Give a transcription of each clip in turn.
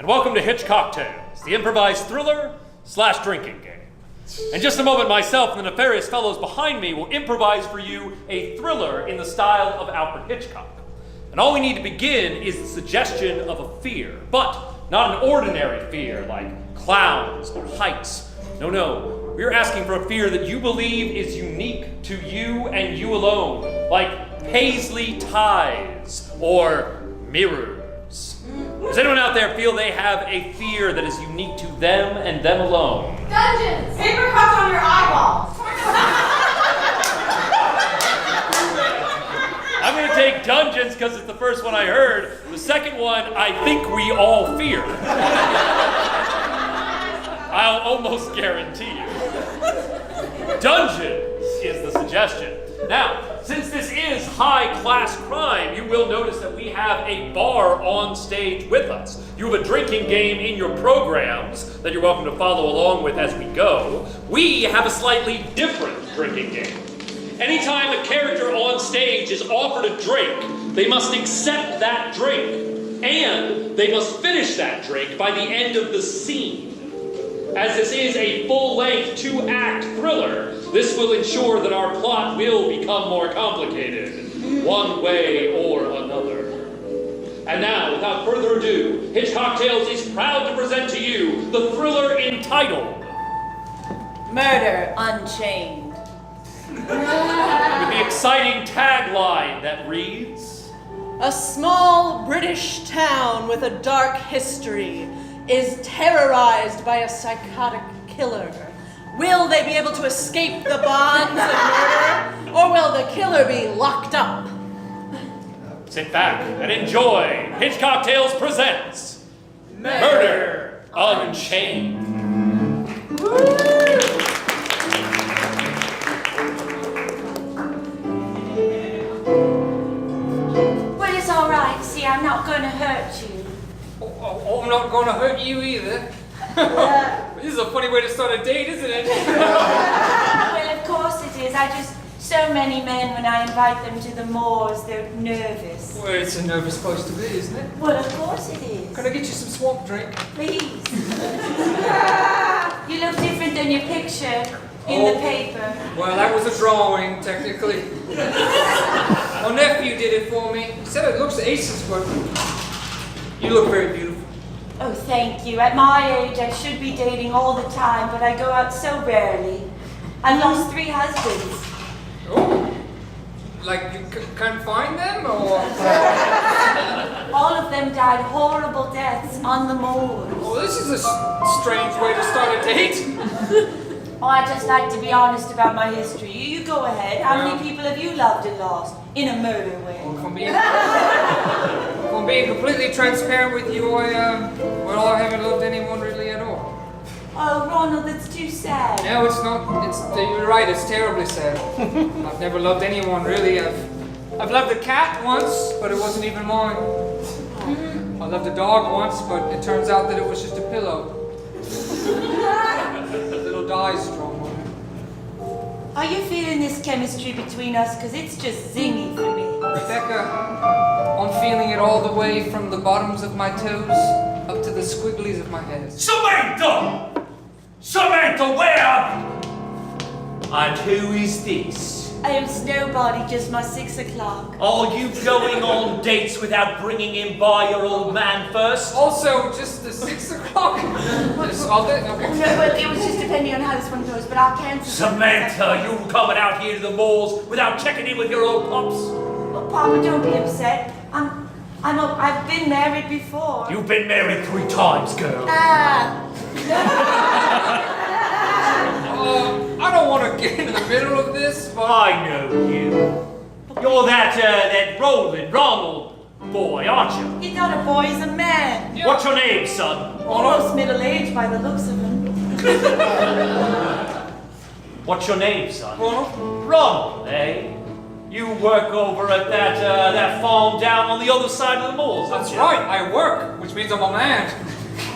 and welcome to Hitch Cocktails, the improvised thriller / drinking game. In just a moment, myself and the nefarious fellows behind me will improvise for you a thriller in the style of Alfred Hitchcock. And all we need to begin is the suggestion of a fear, but not an ordinary fear like clowns or heights. No, we're asking for a fear that you believe is unique to you and you alone, like paisley ties or mirrors. Does anyone out there feel they have a fear that is unique to them and them alone? Dungeons! Paper cuts on your eyeballs! I'm going to take dungeons because it's the first one I heard. The second one, I think we all fear. I'll almost guarantee you. Dungeons is the suggestion. Now, since this is high-class crime, you will notice that we have a bar on stage with us. You have a drinking game in your programs that you're welcome to follow along with as we go. We have a slightly different drinking game. Anytime a character on stage is offered a drink, they must accept that drink, and they must finish that drink by the end of the scene. As this is a full-length 2-act thriller, this will ensure that our plot will become more complicated, one way or another. And now, without further ado, Hitch Cocktails is proud to present to you the thriller entitled Murder Unchained. with the exciting tagline that reads, A small British town with a dark history is terrorized by a psychotic killer. Will they be able to escape the bonds of murder, or will the killer be locked up? Sit back and enjoy. Hitch Cocktails presents Murder Unchained. Well, it's all right. See, I'm not going to hurt you. Oh, I'm not going to hurt you either. This is a funny way to start a date, isn't it? Well, of course it is. So many men, when I invite them to the moors, they're nervous. Well, it's a nervous place to be, isn't it? Well, of course it is. Can I get you some swamp drink? Please. You look different than your picture in the paper. Well, that was a drawing, technically. My nephew did it for me. He said it looks aces, but you look very beautiful. Oh, thank you. At my age, I should be dating all the time, but I go out so rarely. I've lost 3 husbands. Oh, like you can't find them, or? All of them died horrible deaths on the moors. Oh, this is a strange way to start a date. Oh, I just like to be honest about my history. You go ahead. How many people have you loved and lost in a murder way? If I'm being completely transparent with you, I haven't loved anyone really at all. Oh, Ronald, that's too sad. No, it's not. You're right. It's terribly sad. I've never loved anyone really. I've loved a cat once, but it wasn't even mine. I loved a dog once, but it turns out that it was just a pillow. A little dye strong one. Are you feeling this chemistry between us? Because it's just zingy for me. Rebecca, I'm feeling it all the way from the bottoms of my toes up to the squigglies of my head. Samantha! Samantha, where are you? And who is this? I am nobody, just my 6 o'clock. Are you going on dates without bringing him by your old man first? Also, just the 6 o'clock. Just all day? Oh, Okay. no, well, it was just depending on how this one goes, but I'll cancel. Samantha, you coming out here to the malls without checking in with your old pops? Oh, Papa, don't be upset. I've been married before. You've been married 3 times, girl. I don't want to get in the middle of this, but I know you. You're that rolling Ronald boy, aren't you? He's not a boy, he's a man. What's your name, son? Almost middle-aged by the looks of him. What's your name, son? Ronald? Ronald, eh? You work over at that farm down on the other side of the malls. That's right, I work, which means I'm a man.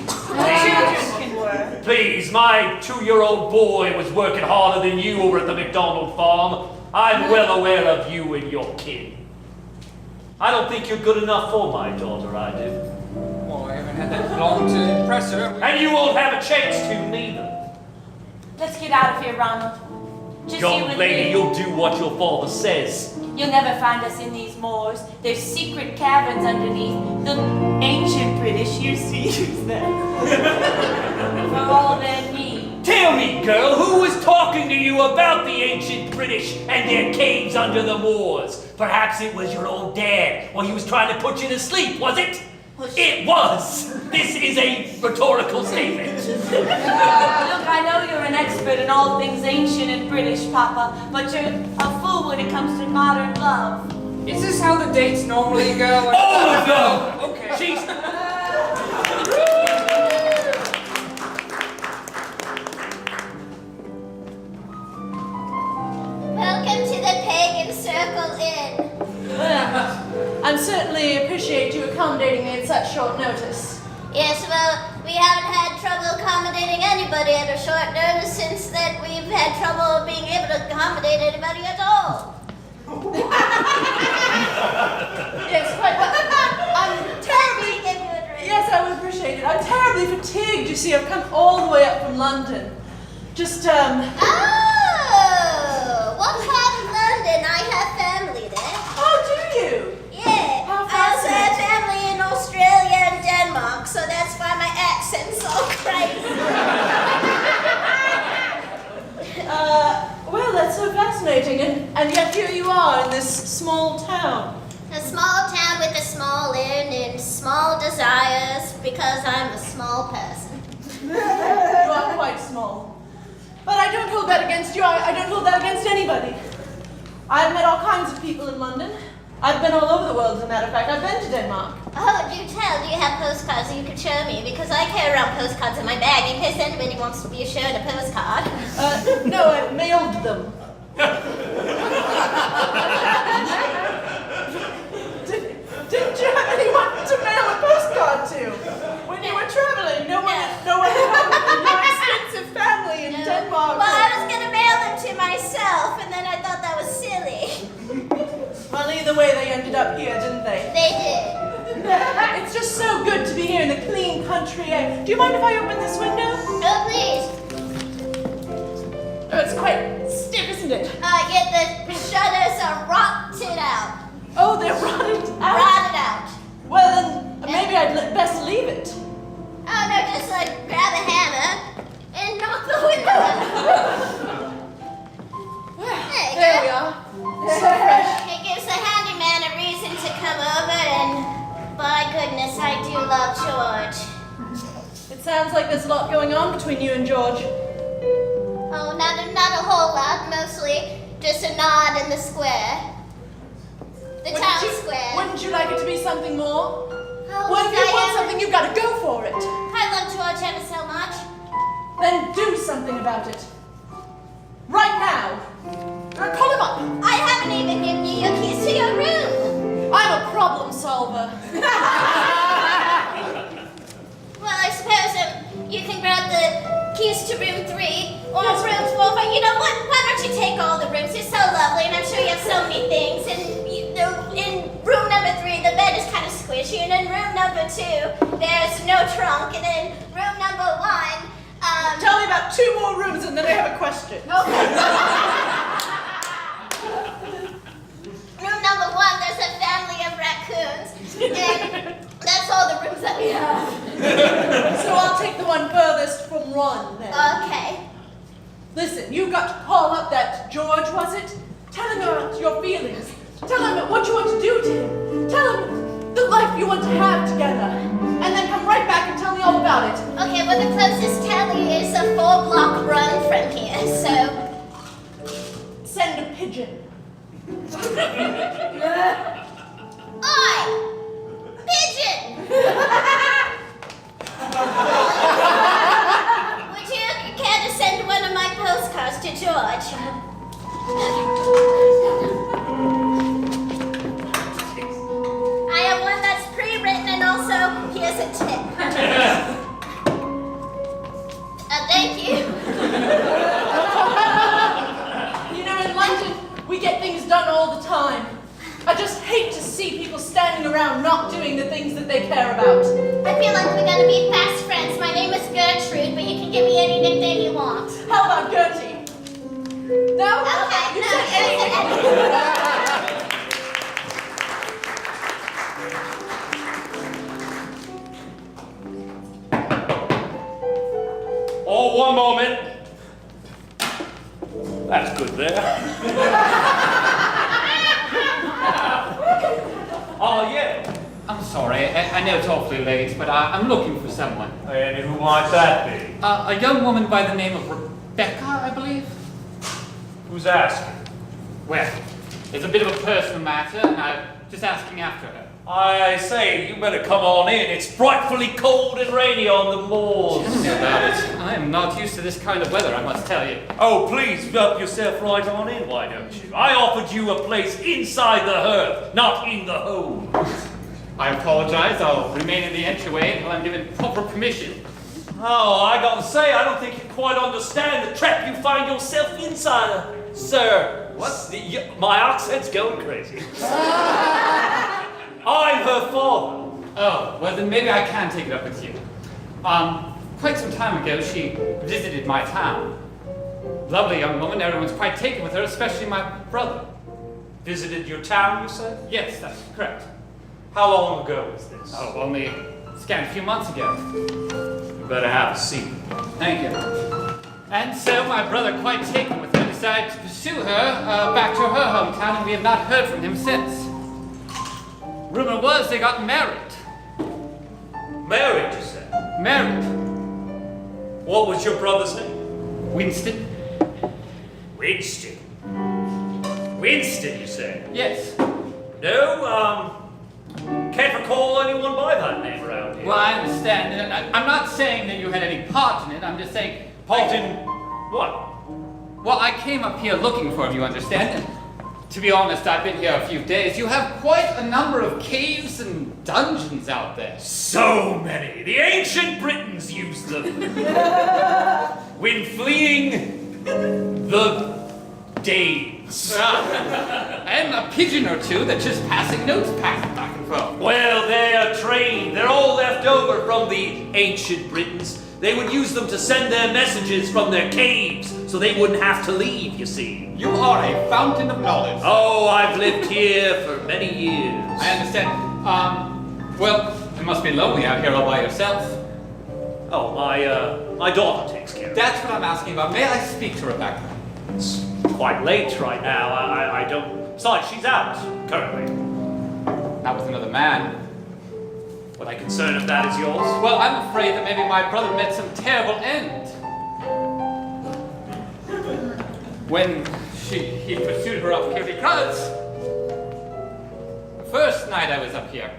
Children can work. Please, my 2-year-old boy was working harder than you over at the McDonald farm. I'm well aware of you and your kid. I don't think you're good enough for my daughter, I do. Well, I and had long to impress her. And you won't have a chance to neither. Let's get out of here, Ronald. Just you Young and lady, me. you'll do what your father says. You'll never find us in these moors. There's secret caverns underneath. The ancient British used to use them for all their needs. Tell me, girl, who was talking to you about the ancient British and their caves under the moors? Perhaps it was your old dad, while he was trying to put you to sleep, was it? It was! This is a rhetorical statement. Look, I know you're an expert in all things ancient and British, Papa, but you're a fool when it comes to modern love. Is this how the dates normally go? Oh, no! Okay. She's... Welcome to the Pagan Circle Inn. Well, I certainly appreciate you accommodating me at such short notice. Yes, well, we haven't had trouble accommodating anybody at a short notice since that we've had trouble being able to accommodate anybody at all. Yes, quite well. I'm terribly... Give you a drink. Yes, I would appreciate it. I'm terribly fatigued, you see. I've come all the way up from London. Just, Oh, what part of London? I have family there. Oh, do you? Yeah, How I also have fascinating. family in Australia and Denmark, so that's why my accent's so crazy. Well, that's so fascinating. And yet here you are in this small town. A small town with a small inn and small desires because I'm a small person. You are quite small. But I don't hold that against you. I don't hold that against anybody. I've met all kinds of people in London. I've been all over the world, as a matter of fact. I've been to Denmark. Oh, do tell. Do you have postcards that you could show me? Because I carry around postcards in my bag in case anybody wants to be shown a postcard. No, I've mailed them. Didn't you have anyone to mail a postcard to? When you were traveling, no one had your extensive family in Denmark. Well, I was going to mail them to myself, and then I thought that was silly. Well, either way, they ended up here, didn't they? They did. It's just so good to be here in the clean country air. Do you mind if I open this window? Oh, please. Oh, it's quite stiff, isn't it? Yet the shutters are rotted out. Oh, they're rotted out. Rotted out. Well, then maybe I'd best leave it. Oh, no, just like grab a hammer and knock the window out. There you There go. we are. So fresh. It gives the handyman a reason to come over, and by goodness, I do love George. It sounds like there's a lot going on between you and George. Oh, not a whole lot, mostly just a nod in the square. The town square. Wouldn't you like it to be something more? Oh, Well, if you I want am- something, you've got to go for it. I love George ever so much. Then do something about it. Right now. Call him up. I haven't even given you your keys to your room. I'm a problem solver. Well, I suppose you can grab the keys to room 3 or room 4. But you know what? Why don't you take all the rooms? It's so lovely, and I'm sure you have so many things. And in room number 3, the bed is kind of squishy, and in room number 2, there's no trunk, and in room number 1, Tell me about 2 more rooms and then I have a question. room number 1, there's a family of raccoons, and that's all the rooms that we have. So I'll take the one furthest from one then. Okay. Listen, you've got to call up that George, was it? Tell him about your feelings. Tell him what you want to do to him. Tell him the life you want to have together. And then come right back and tell me all about it. Okay, well, the closest tally is a 4-block run from here, so... Send a pigeon. Oi! Pigeon! Would you care to send one of my postcards to George? I have one that's pre-written, and also here's a tip. Thank you. You know, in London, we get things done all the time. A just hate to see people standing around not doing the things that they care about. I feel like we're gonna be fast friends. My name is Gertrude, but you can give me any nickname you want. How about Gertie? No? Okay, You no, said anything. Oh, one moment. That's good there. Oh, yeah. I'm sorry, I know it's awfully late, but I'm looking for someone. And who might that be? A young woman by the name of Rebecca, I believe? Who's asking? Well, it's a bit of a personal matter, and I'm just asking after her. I say, you better come on in. It's frightfully cold and rainy on the moors. Tell me about it. I am not used to this kind of weather, I must tell you. Oh, please, help yourself right on in, why don't you? I offered you a place inside the hearth, not in the hole. I apologize, I'll remain in the entryway until I'm given proper permission. Oh, I gotta say, I don't think you quite understand the trap you find yourself inside, sir. What? My accent's going crazy. I'm her father. Oh, well then maybe I can take it up with you. Quite some time ago, she visited my town. Lovely young woman, everyone's quite taken with her, especially my brother. Visited your town, you said? Yes, that's correct. How long ago was this? Oh, only a few months ago. You better have a seat. Thank you. And so my brother, quite taken with her, decided to pursue her back to her hometown, and we have not heard from him since. Rumor was they got married. Married, you said? Married. What was your brother's name? Winston? Winston. Winston, you say? Yes. No, can't recall anyone by that name around here. Well, I understand. And I'm not saying that you had any part in it. I'm just saying... Part in what? Well, I came up here looking for him, you understand? And to be honest, I've been here a few days. You have quite a number of caves and dungeons out there. So many. The ancient Britons used them. When fleeing the Danes. And a pigeon or two that's just passing notes back and forth. Well, they are trained. They're all left over from the ancient Britons. They would use them to send their messages from their caves, so they wouldn't have to leave, you see. You are a fountain of knowledge. Oh, I've lived here for many years. I understand. Well, it must be lonely out here all by yourself. Oh, my daughter takes care of it. That's what I'm asking about. May I speak to Rebecca? It's quite late right now. I don't... Besides, she's out, currently. Not with another man. What I concern of that is yours? Well, I'm afraid that maybe my brother met some terrible end. When he pursued her up here, because the first night I was up here,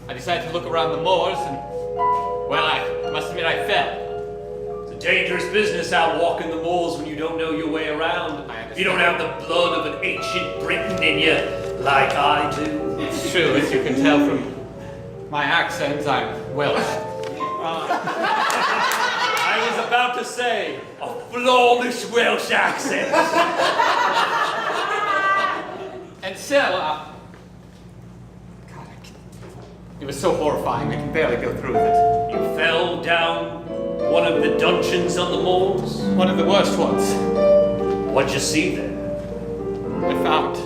I decided to look around the moors and, well, I must admit I fell. It's a dangerous business out walking the moors when you don't know your way around. I understand. You don't have the blood of an ancient Briton in you, like I do. It's true, as you can tell from my accent, I'm Welsh. I was about to say, a flawless Welsh accent. And so, God, it was so horrifying, I can barely go through with it. You fell down one of the dungeons on the moors? One of the worst ones. What'd you see there? I found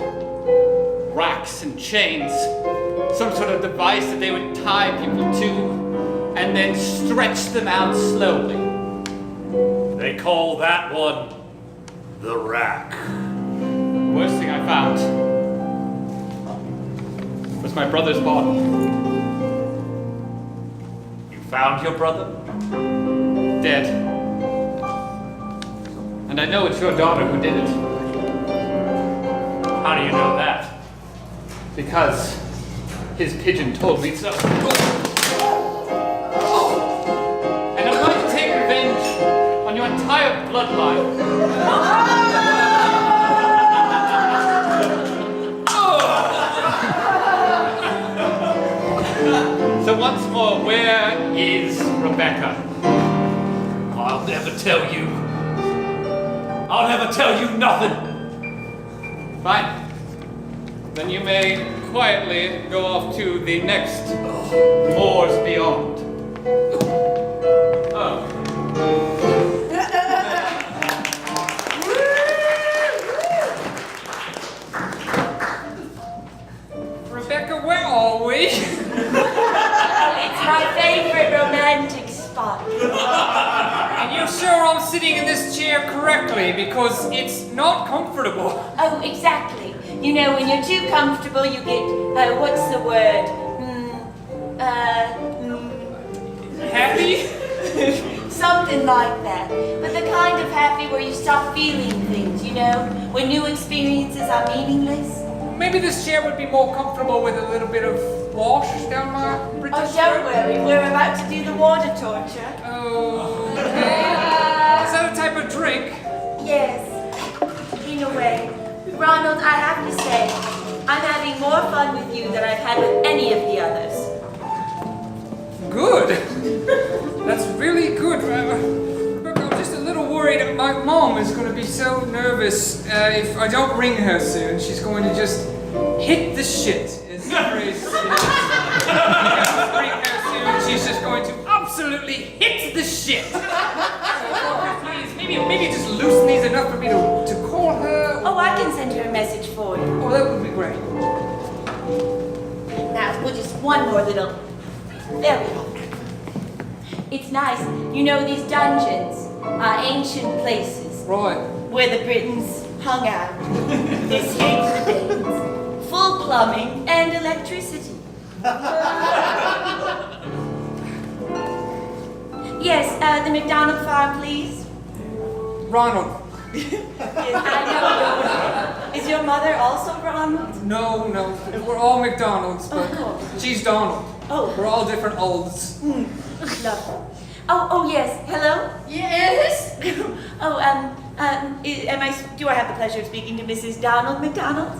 racks and chains, some sort of device that they would tie people to, and then stretch them out slowly. They call that one the rack. The worst thing I found was my brother's body. You found your brother? Dead. And I know it's your daughter who did it. How do you know that? Because his pigeon told me so. And I'm going to take revenge on your entire bloodline. So once more, where is Rebecca? I'll never tell you. I'll never tell you nothing. Fine. Then you may quietly go off to the next moors beyond. Oh. Rebecca, where are we? It's my favorite romantic spot. And you're sure I'm sitting in this chair correctly because it's not comfortable. Oh, exactly. You know, when you're too comfortable, you get, what's the word? Happy? Something like that. But the kind of happy where you stop feeling things, you know? When new experiences are meaningless. Maybe this chair would be more comfortable with a little bit of wash down my British Oh, don't worry. We're about to do the water torture. Oh, okay. Is that a type of drink? Yes, in a way. Ronald, I have to say, I'm having more fun with you than I've had with any of the others. Good. That's really good. Look, I'm just a little worried. My mom is going to be so nervous if I don't ring her soon. She's going to just hit the shit. Is the phrase. If I don't ring her soon, she's just going to absolutely hit the shit. So, please, maybe just loosen these enough for me to call her. Oh, I can send her a message for you. Oh, that would be great. Now, we'll just one more little. There we go. It's nice. You know, these dungeons are ancient places Right. where the Britons hung out. Escaped the Danes. Full plumbing and electricity. Yes, the McDonald farm, please. Ronald. Yes, I know. Is your mother also Ronald? No. We're all McDonald's, but Oh. she's Donald. Oh. We're all different olds. Lovely. Oh, yes. Hello? Yes? Oh, do I have the pleasure of speaking to Mrs. Donald McDonald?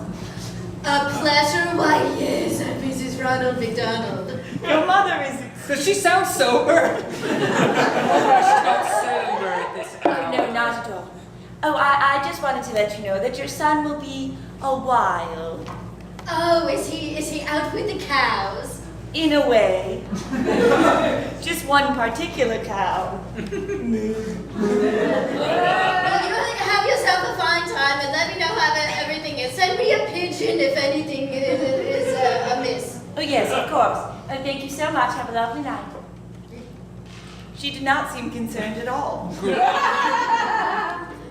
A pleasure? Why, yes, I'm Mrs. Ronald McDonald. Your mother is... Does she sound sober? She's not sober at this hour. No, not at all. Oh, I just wanted to let you know that your son will be a wild. Oh, is he out with the cows? In a way. Just one particular cow. Well, you have yourself a fine time and let me know how everything is. Send me a pigeon if anything is amiss. Oh, yes, of course. Thank you so much. Have a lovely night. She did not seem concerned at all.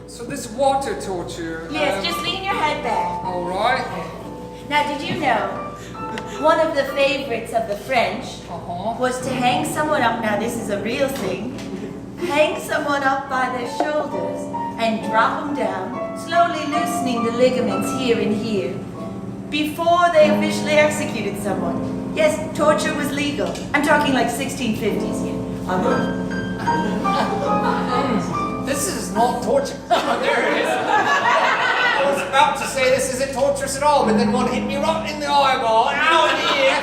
So this water torture. Yes, just lean your head back. All right. Now, did you know one of the favorites of the French was to hang someone up? Now, this is a real thing. Hang someone up by their shoulders and drop them down, slowly loosening the ligaments here and here before they officially executed someone. Yes, torture was legal. I'm talking like 1650s here. This is not torture. There it is. I was about to say this isn't torturous at all, but then one hit me right in the eyeball. Ow, in the ear.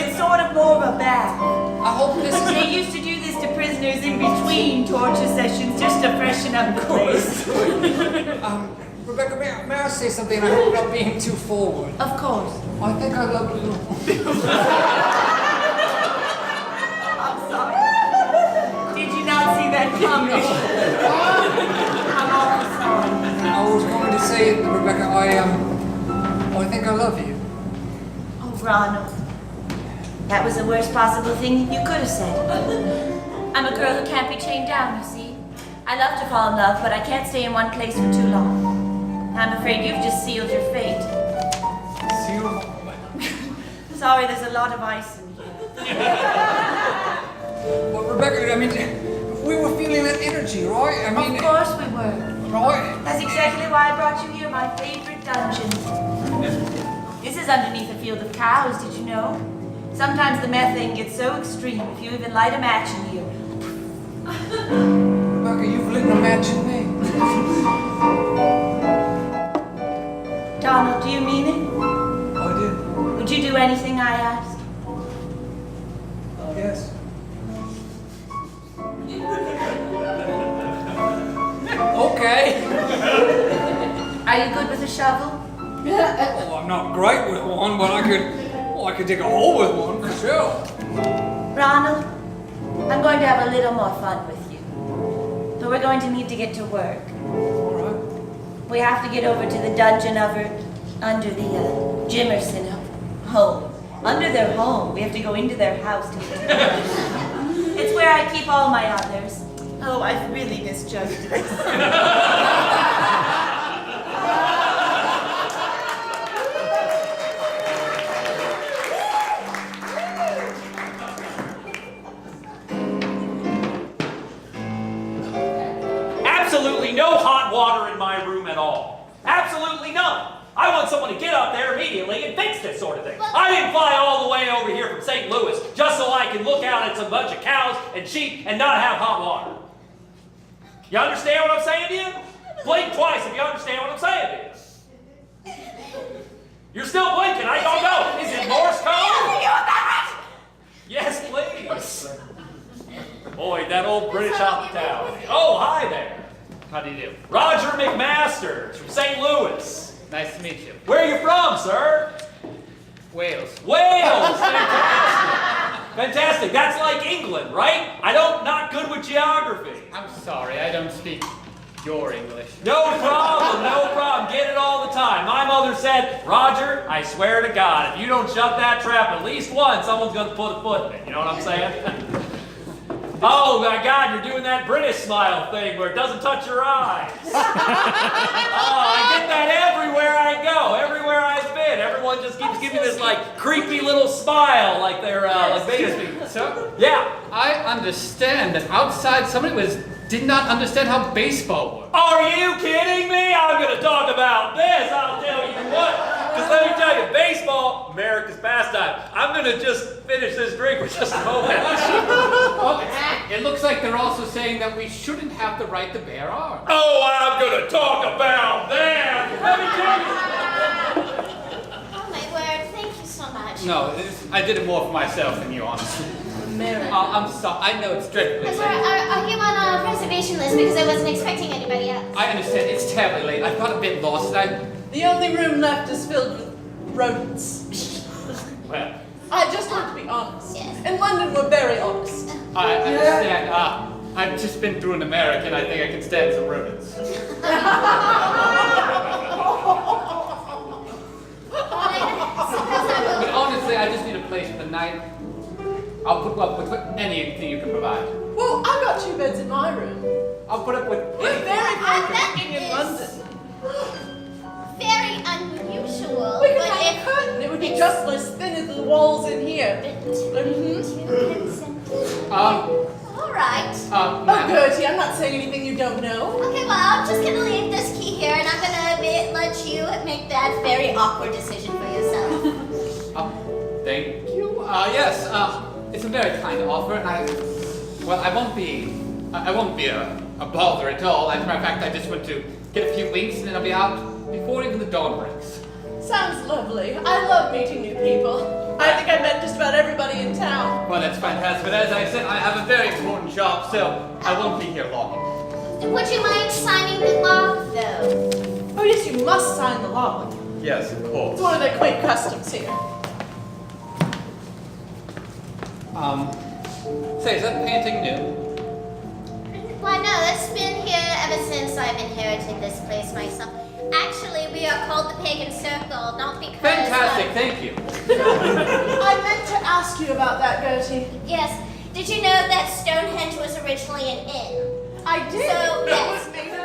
It's sort of more of a bath. I hope this is. They used to do this to prisoners in between torture sessions just to freshen up the place. Rebecca, may I say something? I hope I'm not being too forward. Of course. I think I love you. I'm sorry. Did you not see that coming? I'm awfully sorry. I was going to say, Rebecca, I think I love you. Oh, Ronald. That was the worst possible thing you could have said. I'm a girl who can't be chained down, you see. I love to fall in love, but I can't stay in one place for too long. I'm afraid you've just sealed your fate. Sorry, there's a lot of ice in here. Well, Rebecca, I mean, we were feeling that energy, right? I mean, Of course we were. right? That's exactly why I brought you here, my favorite dungeon. This is underneath a field of cows, did you know? Sometimes the methane gets so extreme, if you even light a match in here. Rebecca, you've lit a match in me. Donald, do you mean it? I did. Would you do anything I asked? Yes. Okay. I Are you good with a shovel? Oh, I'm not great with one, but I could dig a hole with one for sure. Ronald, I'm going to have a little more fun with you. But we're going to need to get to work. All right. We have to get over to the dungeon under the Jimerson home. Under their home. We have to go into their house to get to them. It's where I keep all my others. Oh, I've really misjudged this. Absolutely no hot water in my room at all. Absolutely none. I want someone to get up there immediately and fix this sort of thing. I didn't fly all the way over here from St. Louis just so I can look out at some bunch of cows and sheep and not have hot water. You understand what I'm saying to you? Blink twice if you understand what I'm saying to you. You're still blinking. I don't know. Is it Morse code? Yes, please. Boy, that old British hospitality. Oh, hi there. How do you do? Roger McMasters from St. Louis. Nice to meet you. Where are you from, sir? Wales. Wales! Fantastic! Fantastic. That's like England, right? Not good with geography. I'm sorry, I don't speak your English. No problem, no problem. Get it all the time. My mother said, Roger, I swear to God, if you don't shut that trap at least once, someone's going to put a foot in it. You know what I'm saying? Oh my God, you're doing that British smile thing where it doesn't touch your eyes. Oh, I get that everywhere I go, everywhere I've been. Everyone just keeps giving me this like creepy little smile, like they're like Vegas people. So, Yeah. I understand that outside somebody did not understand how baseball works. Are you kidding me? I'm going to talk about this. I'll tell you what. Because let me tell you, baseball, America's pastime. I'm going to just finish this drink for just a moment. Well, it looks like they're also saying that we shouldn't have the right to bear arms. Oh, I'm going to talk about that. Let me tell you. Oh my word, thank you so much. No, I did it more for myself than you, honestly. I'm sorry. I know it's dreadfully Are late. you on a reservation list because I wasn't expecting anybody else? I understand. It's terribly late. I got a bit lost. The only room left is filled with rodents. Well, I just want to be honest. Yes. In London, we're very honest. I understand. I've just been through an American. I think I can stand some rodents. But honestly, I just need a place for the night. I'll put up with anything you can provide. Well, I've got 2 beds in my room. I'll put up with We're anything. very that comfortable in is- London. Very unusual. We could but have a curtain. It would be just as thin as the walls in here. All right. Oh, Ma'am. Gertie, I'm not saying anything you don't know. Okay, well, I'm just gonna leave this key here, and I'm gonna let you make that very awkward decision for yourself. Thank you. Yes, it's a very kind offer, and I won't be a bother at all. As a matter of fact, I just want to get a few winks, and then I'll be out before even the dawn breaks. Sounds lovely. I love meeting new people. I think I met just about everybody in town. Well, that's fantastic. But as I said, I have a very important job, so I won't be here long. Would you mind signing the log, though? Oh yes, you must sign the log. Yes, of It's course. one of their quaint customs here. Say, is that painting new? Why, no, it's been here ever since I've inherited this place myself. Actually, we are called the Pagan Circle, not because... Fantastic, thank you. I meant to ask you about that, Gertie. Yes. Did you know that Stonehenge was originally an inn? I did. So, It yes. was made of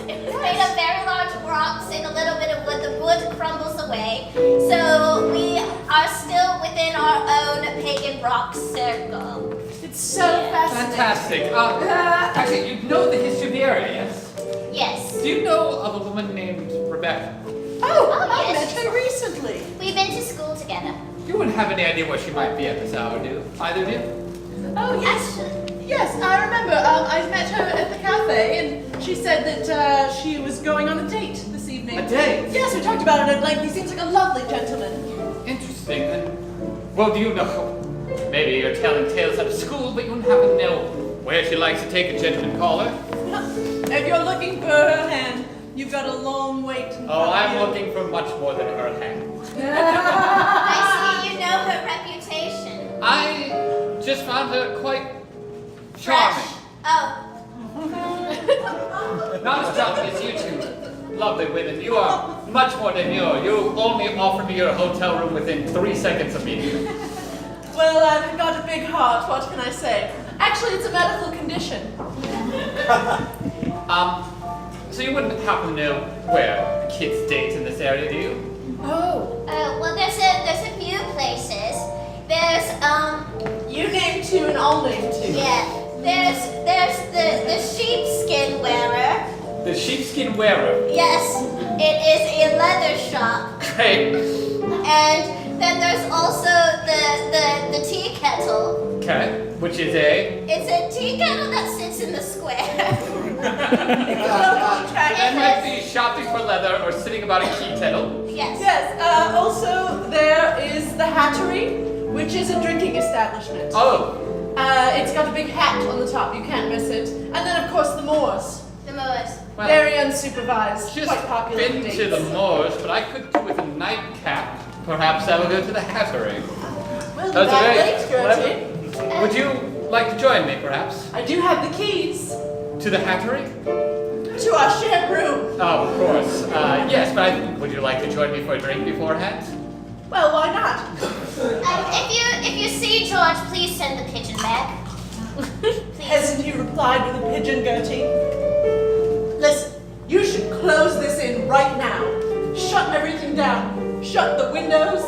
It was made of very large rocks and a little bit of wood. The wood crumbles away. So we are still within our own pagan rock circle. It's so fascinating. Fantastic. Actually, you know the history of the area, yes? Yes. Do you know of a woman named Rebecca? Oh, I yes. met her recently. We've been to school together. You wouldn't have any idea where she might be at this hour, do you? Either of you? Oh, yes. Yes, I remember. I met her at the cafe, and she said that she was going on a date this evening. A date? Yes, we talked about it at length. He seems like a lovely gentleman. Interesting. And, well, do you know? Maybe you're telling tales out of school, but you wouldn't happen to know where she likes to take a gentleman caller. If you're looking for her hand, You've got a long wait in front Oh, of I'm you. looking for much more than her hand. I see you know her reputation. I just found her quite charming. Fresh. Oh, Not as charming as you two. Lovely women. You are much more demure. You only offered me your hotel room within 3 seconds of meeting you. Well, I've got a big heart, what can I say? Actually, it's a medical condition. So you wouldn't happen to know where the kids date in this area, do you? Oh. well, there's a few places. There's You name two and I'll name two. yeah. There's the sheepskin wearer. The sheepskin wearer. Yes, it is a leather shop. Okay. And then there's also the tea kettle. Okay. Which is a... It's a tea kettle that sits in the square. That might be shopping for leather or sitting about a tea kettle. Yes. Yes, also there is the Hattery, which is a drinking establishment. Oh. It's got a big hat on the top, you can't miss it. And then of course the Moors. The Moors. Well, Very unsupervised, just quite popular been dates. to the Moors, but I could do with a nightcap. Perhaps I will go to the Hattery. Well, That's that very late, Gertie. Would you like to join me, perhaps? I do have the keys To the Hattery? to our shared room. Oh, of course. Yes, but would you like to join me for a drink beforehand? Well, why not? If you see George, please send the pigeon back. Please. Hasn't he replied with a pigeon, Gertie? Listen, you should close this in right now. Shut everything down. Shut the windows,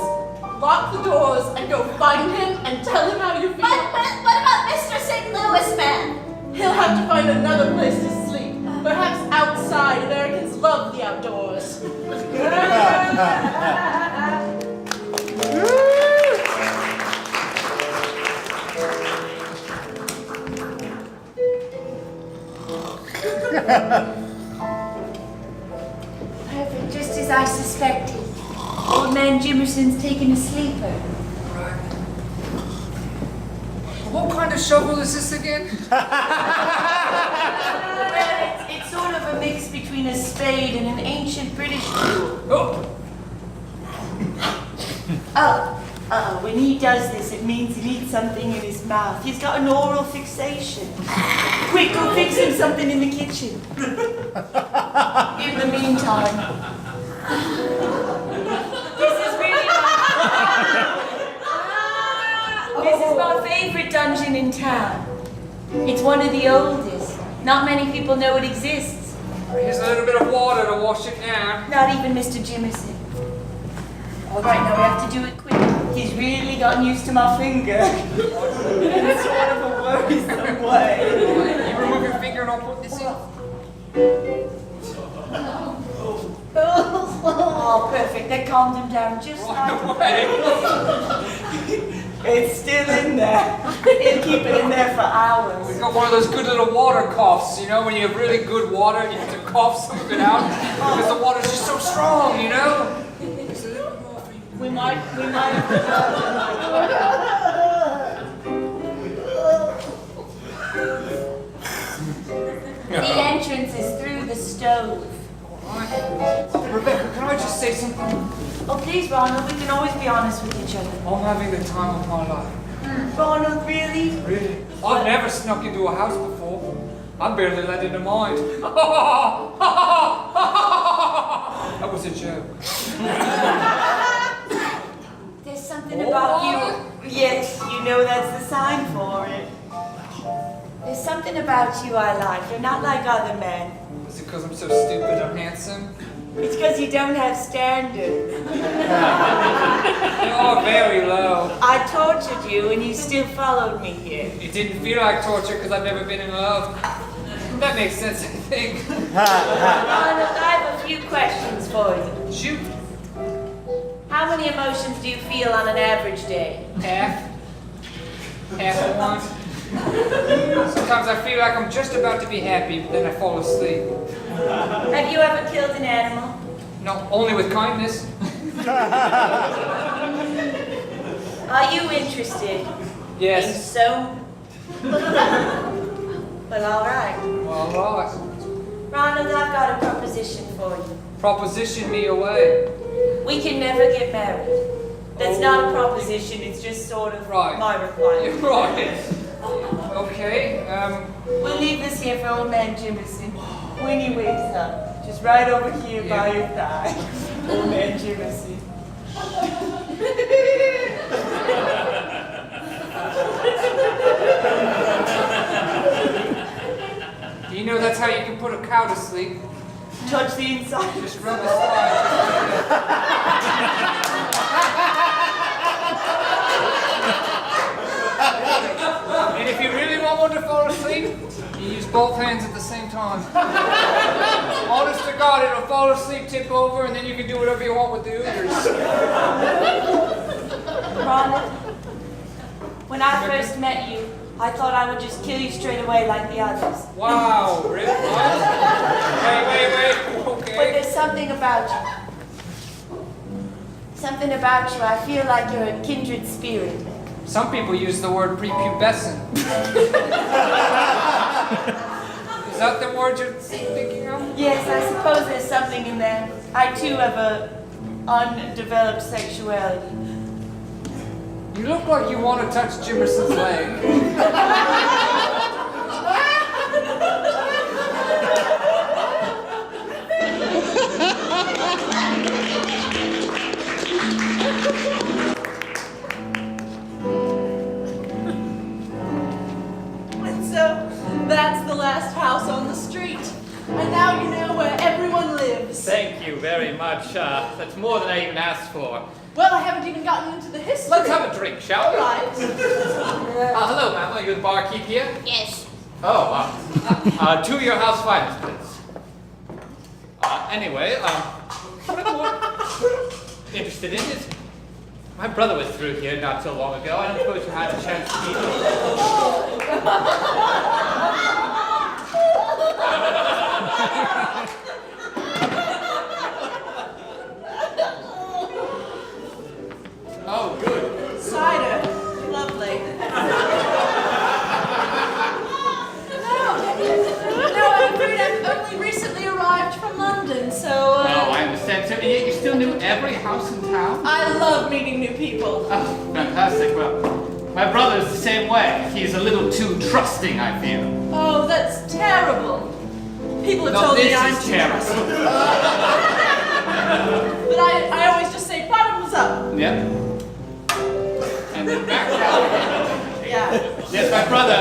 lock the doors, and go find him and tell him how you feel. But what about Mr. St. Louis man? He'll have to find another place to sleep. Perhaps outside. Americans love the outdoors. Perfect, just as I suspected. Old man Jimerson's taking a sleeper. What kind of shovel is this again? Well, it's sort of a mix between a spade and an ancient British tool. Oh, When he does this, it means he needs something in his mouth. He's got an oral fixation. Quick, go fix him something in the kitchen. In the meantime, this is my favorite dungeon in town. It's one of the oldest. Not many people know it exists. here's a little bit of water to wash it down. Not even Mr. Jimerson. All right, now we have to do it quick. He's really gotten used to my finger. In sort of a worrisome way. You remove your finger and I'll put this in. Oh, perfect. That calmed him down just like It's still in there. He'll keep it in there for hours. We've got one of those good little water coughs, you know, when you have really good water and you have to cough some of it out because the water's just so strong, you know? We might. The entrance is through the stove. Rebecca, can I just say something? Oh, please, Ronald, we can always be honest with each other. I'm having the time of my life. Ronald, really? Really? I've never snuck into a house before. I'm barely let into mine. That was a joke. There's something about you. Yes, you know that's the sign for it. There's something about you I like. You're not like other men. Is it because I'm so stupid and handsome? It's because you don't have standards. You're very low. I tortured you and you still followed me here. It didn't feel like torture because I've never been in love. That makes sense, I think. Ronald, I have a few questions for you. Shoot. How many emotions do you feel on an average day? Half of one. Sometimes I feel like I'm just about to be happy, but then I fall asleep. Have you ever killed an animal? No, only with kindness. Are you interested in Yes. so? Well, all right. Well, all right. Ronald, I've got a proposition for you. Proposition me away. We can never get married. That's not a proposition, it's just sort of Right. my requirement. Right. Okay, We'll leave this here for old man Jimison. When he wakes up, just right over here by your thigh. Old man Jimison. do you know that's how you can put a cow to sleep? Touch the inside. Just rub his thigh. And if you really want one to fall asleep, you use both hands at the same time. Honest to God, it'll fall asleep, tip over, and then you can do whatever you want with the others. Ronald, when I first met you, I thought I would just kill you straight away like the others. Wow, really? What? Wait. But Okay. there's something about you. Something about you, I feel like you're a kindred spirit. Some people use the word prepubescent. Is that the word you're thinking of? Yes, I suppose there's something in there. I too have a undeveloped sexuality. You look like you want to touch Jimerson's leg. And so that's the last house on the street. And now you know where everyone lives. Thank you very much. That's more than I even asked for. Well, I haven't even gotten into the history. Let's have a drink, shall we? Right. Hello, ma'am. Are you the barkeep here? Yes. Oh, two of your house finest, please. Anyway, what I'm more interested in is my brother was through here not so long ago. I don't suppose you had a chance to meet him. Oh, good. Cider. Lovely. No, I'm afraid I've only recently arrived from London, so, Oh, I understand. So, and yet you still knew every house in town? I love meeting new people. Oh, fantastic. Well, my brother's the same way. He's a little too trusting, I feel. Oh, that's terrible. People have No, told me this I'm is too terrible. trusting. But I always just say, bottoms up. Yep. And then back down again. Yeah. Yes, my brother,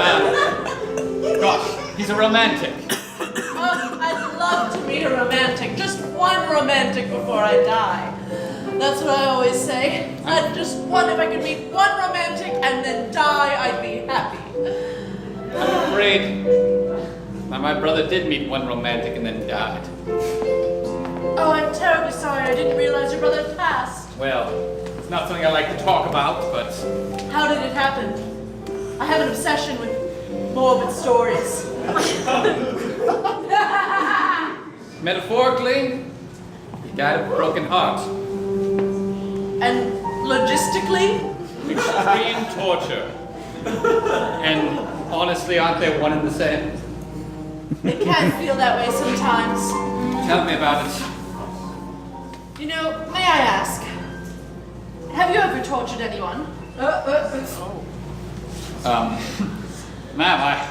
gosh, he's a romantic. Oh, I'd love to meet a romantic. Just one romantic before I die. That's what I always say. I'd just if I could meet one romantic and then die, I'd be happy. I'm afraid my brother did meet one romantic and then died. Oh, I'm terribly sorry. I didn't realize your brother had passed. Well, it's not something I like to talk about, but How did it happen? I have an obsession with morbid stories. metaphorically, he died of a broken heart. And logistically, Extreme torture. And honestly, aren't they one and the same? it can feel that way sometimes. Tell me about it. You know, may I ask, have you ever tortured anyone? Ma'am, I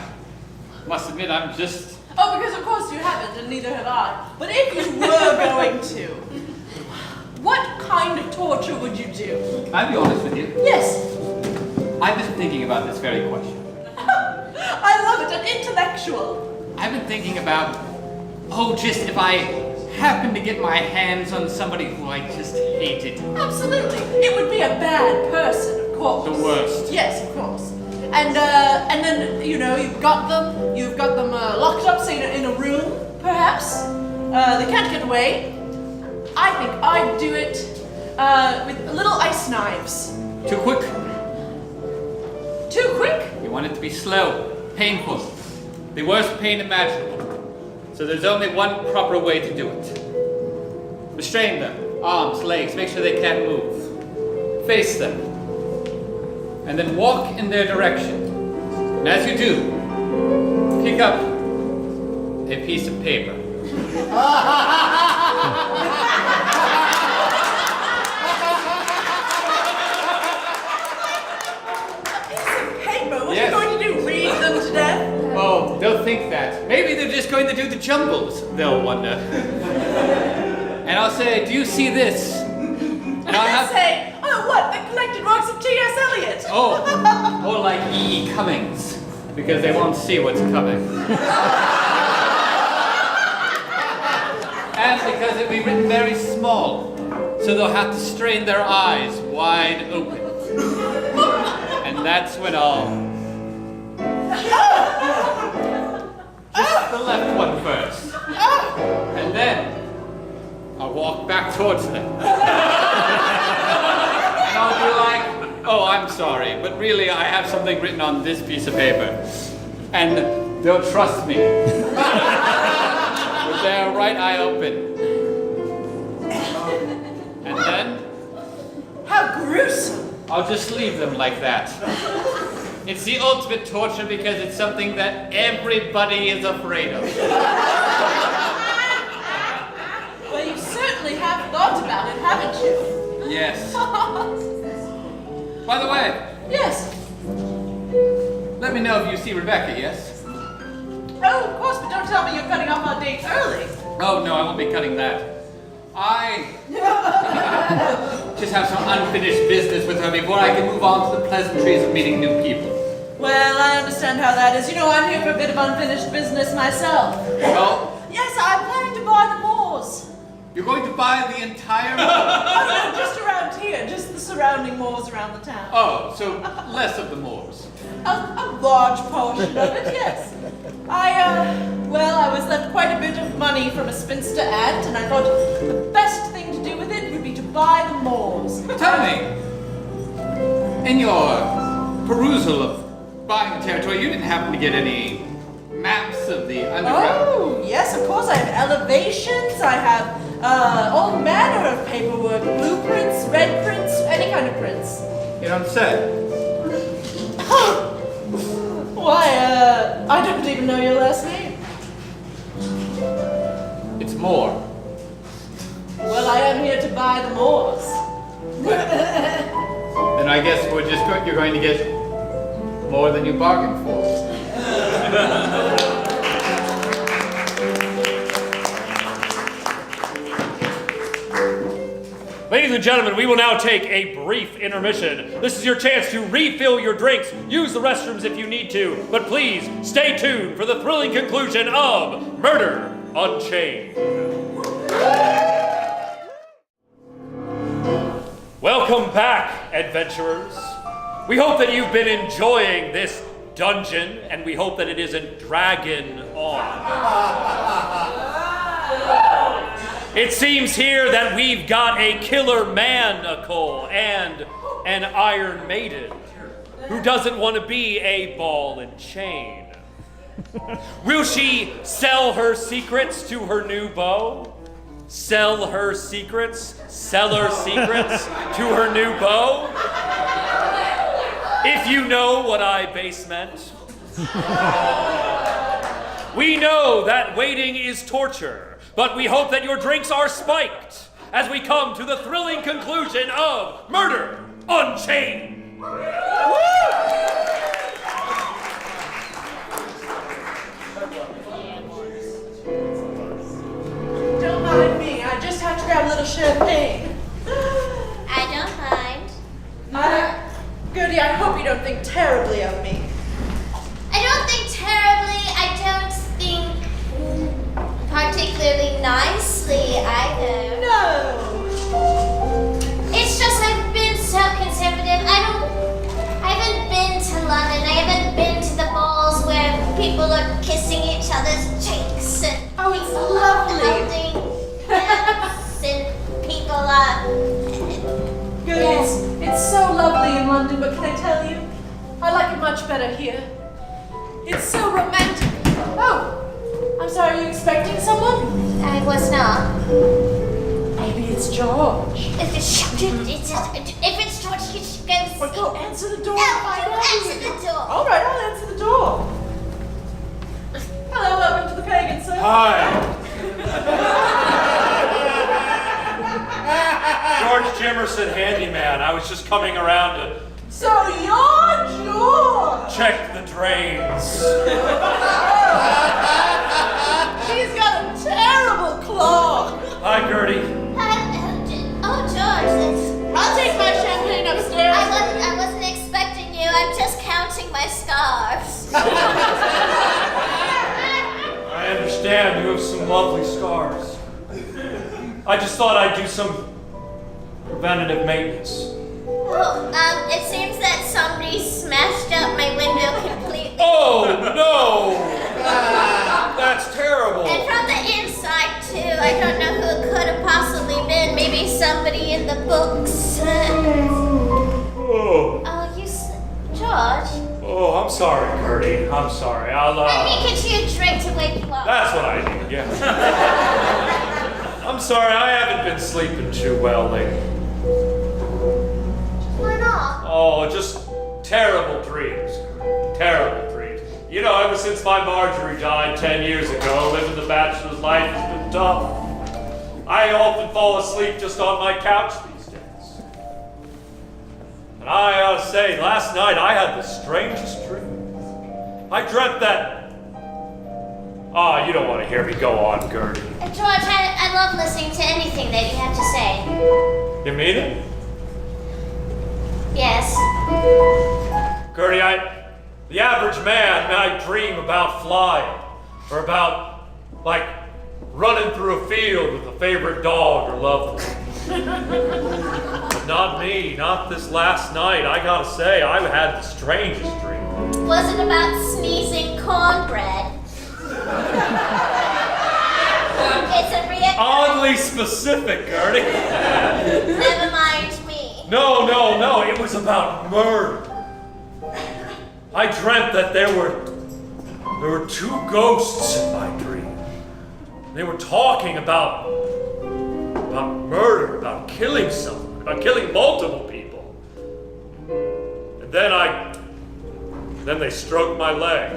must admit I'm just... Oh, because of course you haven't, and neither have I. But if you were going to, what kind of torture would you do? I'll be honest with you. Yes. I've been thinking about this very question. I love it, an intellectual. I've been thinking about, just if I happen to get my hands on somebody who I just hated. Absolutely. It would be a bad person, of course. The worst. Yes, of course. And then, you know, you've got them locked up, say, in a room, perhaps. They can't get away. I think I'd do it with little ice knives. Too quick. Too quick? You want it to be slow, painful, the worst pain imaginable. So there's only one proper way to do it. Restrain them, arms, legs, make sure they can't move. Face them. And then walk in their direction. And as you do, pick up a piece of paper. Paper, what Yes. are you going to do? Read them to death? Oh, they'll think that. Maybe they're just going to do the jumbles, they'll wonder. And I'll say, do you see this? And I'll have... Say, oh, what? The collected works of T.S. Eliot? Oh, more like E.E. Cummings, because they won't see what's coming. And because it'll be written very small, so they'll have to strain their eyes wide open. And that's when I'll... Just the left one first. And then I'll walk back towards them. And I'll be like, oh, I'm sorry, but really I have something written on this piece of paper. And they'll trust me. With their right eye open. And then How gruesome. I'll just leave them like that. It's the ultimate torture because it's something that everybody is afraid of. Well, you certainly have thought about it, haven't you? Yes. By the way, Yes. let me know if you see Rebecca, yes? Oh, of course, but don't tell me you're cutting off our dates early. Oh, no, I won't be cutting that. I just have some unfinished business with her before I can move on to the pleasantries of meeting new people. Well, I understand how that is. You know, I'm here for a bit of unfinished business myself. Well, Yes, I'm planning to buy the moors. you're going to buy the entire... Oh, no, just around here, just the surrounding moors around the town. Oh, so less of the moors. A large portion of it, yes. I was left quite a bit of money from a spinster aunt, and I thought the best thing to do with it would be to buy the moors. Tell me, in your perusal of buying the territory, you didn't happen to get any maps of the underground? Oh, yes, of course. I have elevations, I have all manner of paperwork, blueprints, red prints, any kind of prints. You don't say. Why, I don't even know your last name. It's more. Well, I am here to buy the moors. Then I guess you're going to get more than you bargained for. Ladies and gentlemen, we will now take a brief intermission. This is your chance to refill your drinks, use the restrooms if you need to, but please stay tuned for the thrilling conclusion of Murder Unchained. Welcome back, adventurers. We hope that you've been enjoying this dungeon, and we hope that it isn't dragging on. It seems here that we've got a killer manacle and an Iron Maiden who doesn't want to be a ball and chain. Will she sell her secrets to her new beau? Sell her secrets to her new beau? If you know what I base meant. We know that waiting is torture. But we hope that your drinks are spiked as we come to the thrilling conclusion of Murder Unchained. Don't mind me, I just have to grab a little champagne. I don't mind. Gertie, I hope you don't think terribly of me. I don't think terribly. I don't think particularly nicely either. No. It's just I've been so conservative. I haven't been to London. I haven't been to the balls where people are kissing each other's cheeks and Oh, it's people lovely. holding hands and people are. Gertie, it's so lovely in London, but can I tell you? I like it much better here. It's so romantic. Oh, I'm sorry, are you expecting someone? I was not. Maybe it's George. If it's George, he should go. Well, go answer the door. No, and find you out answer who it the is. door. All right, I'll answer the door. Hello, welcome to the Pagan, sir. Hi. Emerson handyman. I was just coming around to So you're George! check the drains. She's got a terrible claw. Hi, Gertie. Oh, George, I'll take my champagne upstairs. I wasn't expecting you. I'm just counting my scarves. I understand you have some lovely scars. I just thought I'd do some preventative maintenance. Well, it seems that somebody smashed out my window completely. Oh, no! That's terrible. And from the inside, too. I don't know who it could have possibly been. Maybe somebody in the books. Oh, George? oh, I'm sorry, Gertie. I'm sorry. Let me get you a drink to wake you up. That's what I need, yeah. I'm sorry, I haven't been sleeping too well lately. Why not? Oh, just terrible dreams. Terrible dreams. You know, ever since my Marjorie died 10 years ago, living the bachelor's life has been tough. I often fall asleep just on my couch these days. And I ought to say, last night I had the strangest dream. I dreamt that... Ah, you don't want to hear me. Go on, Gertie. George, I love listening to anything that you have to say. You mean it? Yes. Gertie, the average man might dream about flying, or about, like, running through a field with a favorite dog or loved one. But not me, not this last night. I gotta say, I had the strangest dream. Was it about sneezing cornbread? It's a real... Oddly specific, Gertie. Never mind me. No, it was about murder. I dreamt that there were two ghosts in my dream. They were talking about murder, about killing someone, about killing multiple people. And then they stroked my leg.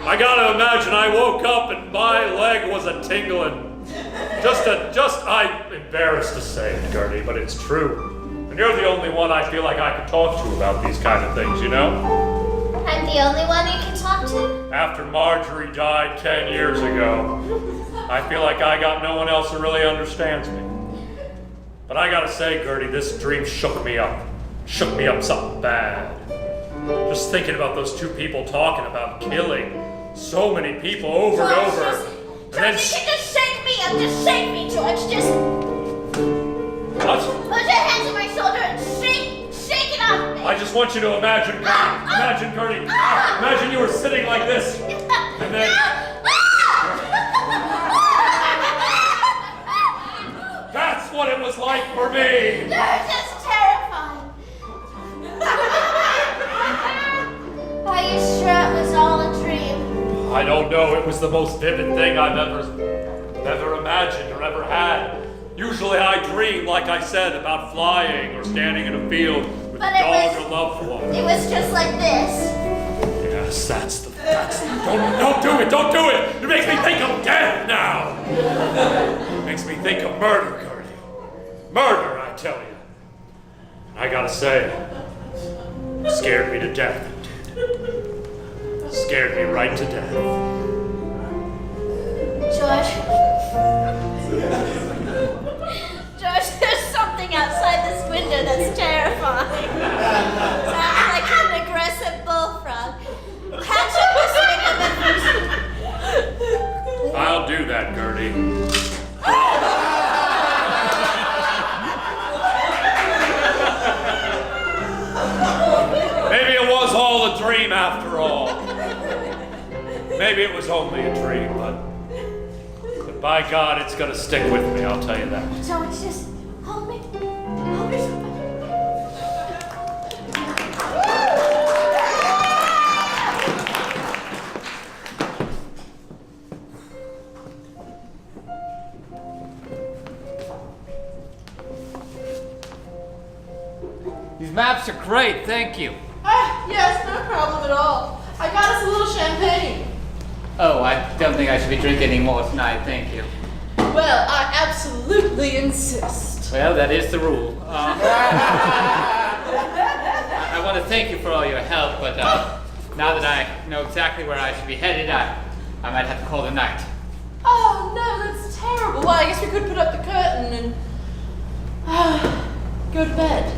I gotta imagine I woke up and my leg was a tingling. I'm embarrassed to say it, Gertie, but it's true. And you're the only one I feel like I could talk to about these kind of things, you know? I'm the only one you can talk to? After Marjorie died 10 years ago, I feel like I got no one else who really understands me. But I gotta say, Gertie, this dream shook me up. Shook me up something bad. Just thinking about those two people talking about killing so many people over and over. George, you can just shake me up. Just shake me, George. Just What? put your hands on my shoulder and shake it off me. I just want you to imagine, Gertie, imagine you were sitting like this, and then that's what it was like for me. You're just terrifying. Are you sure it was all a dream? I don't know, it was the most vivid thing I've ever imagined or ever had. Usually I dream, like I said, about flying or standing in a field with But a it dog was- or loved one. It was just like this. Yes, that's don't do it! It makes me think of death now! It makes me think of murder, Gertie. Murder, I tell you. I gotta say, it scared me to death, it did. Scared me right to death. George, there's something outside this window that's terrifying. Sounds like an aggressive bullfrog. Catch up this window. I'll do that, Gertie. Maybe it was all a dream after all. Maybe it was only a dream, but by God, it's gonna stick with me, I'll tell you that. George, just hold me. Hold me. These maps are great, thank you. Yes, no problem at all. I got us a little champagne. Oh, I don't think I should be drinking any more tonight, thank you. Well, I absolutely absolutely insist. Well, that is the rule. I want to thank you for all your help, but now that I know exactly where I should be headed, I might have to call it a night. Oh no, that's terrible. Well, I guess we could put up the curtain and go to bed.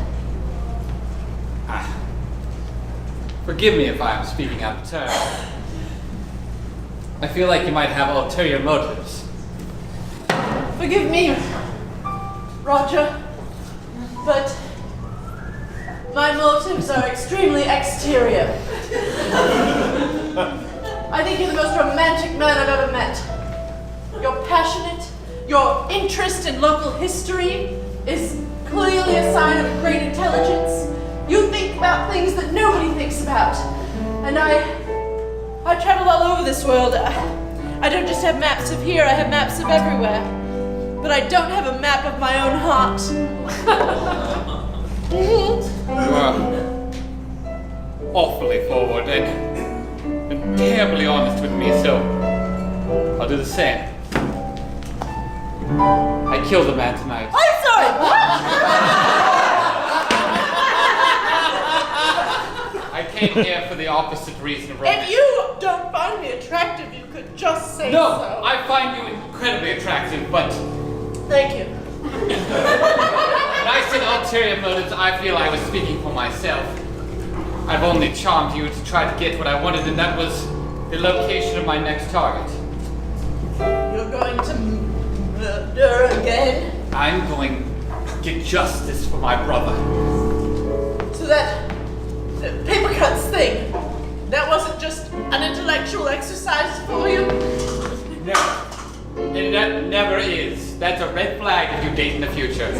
Forgive me if I am speaking out of turn. I feel like you might have ulterior motives. Forgive me, Roger, but my motives are extremely exterior. I think you're the most romantic man I've ever met. You're passionate. Your interest in local history is clearly a sign of great intelligence. You think about things that nobody thinks about. And I travel all over this world. I don't just have maps of here, I have maps of everywhere. But I don't have a map of my own heart. You are awfully forward and terribly honest with me, so I'll do the same. I killed a man tonight. I'm sorry, what? I came here for the opposite reason of If romance. you don't find me attractive, you could just say No, so. I find you incredibly attractive, but Thank you. when I said ulterior motives, I feel I was speaking for myself. I've only charmed you to try to get what I wanted, and that was the location of my next target. You're going to murder again? I'm going to get justice for my brother. So that paper cuts thing, that wasn't just an intellectual exercise for you? No. And that never is. That's a red flag if you date in the future.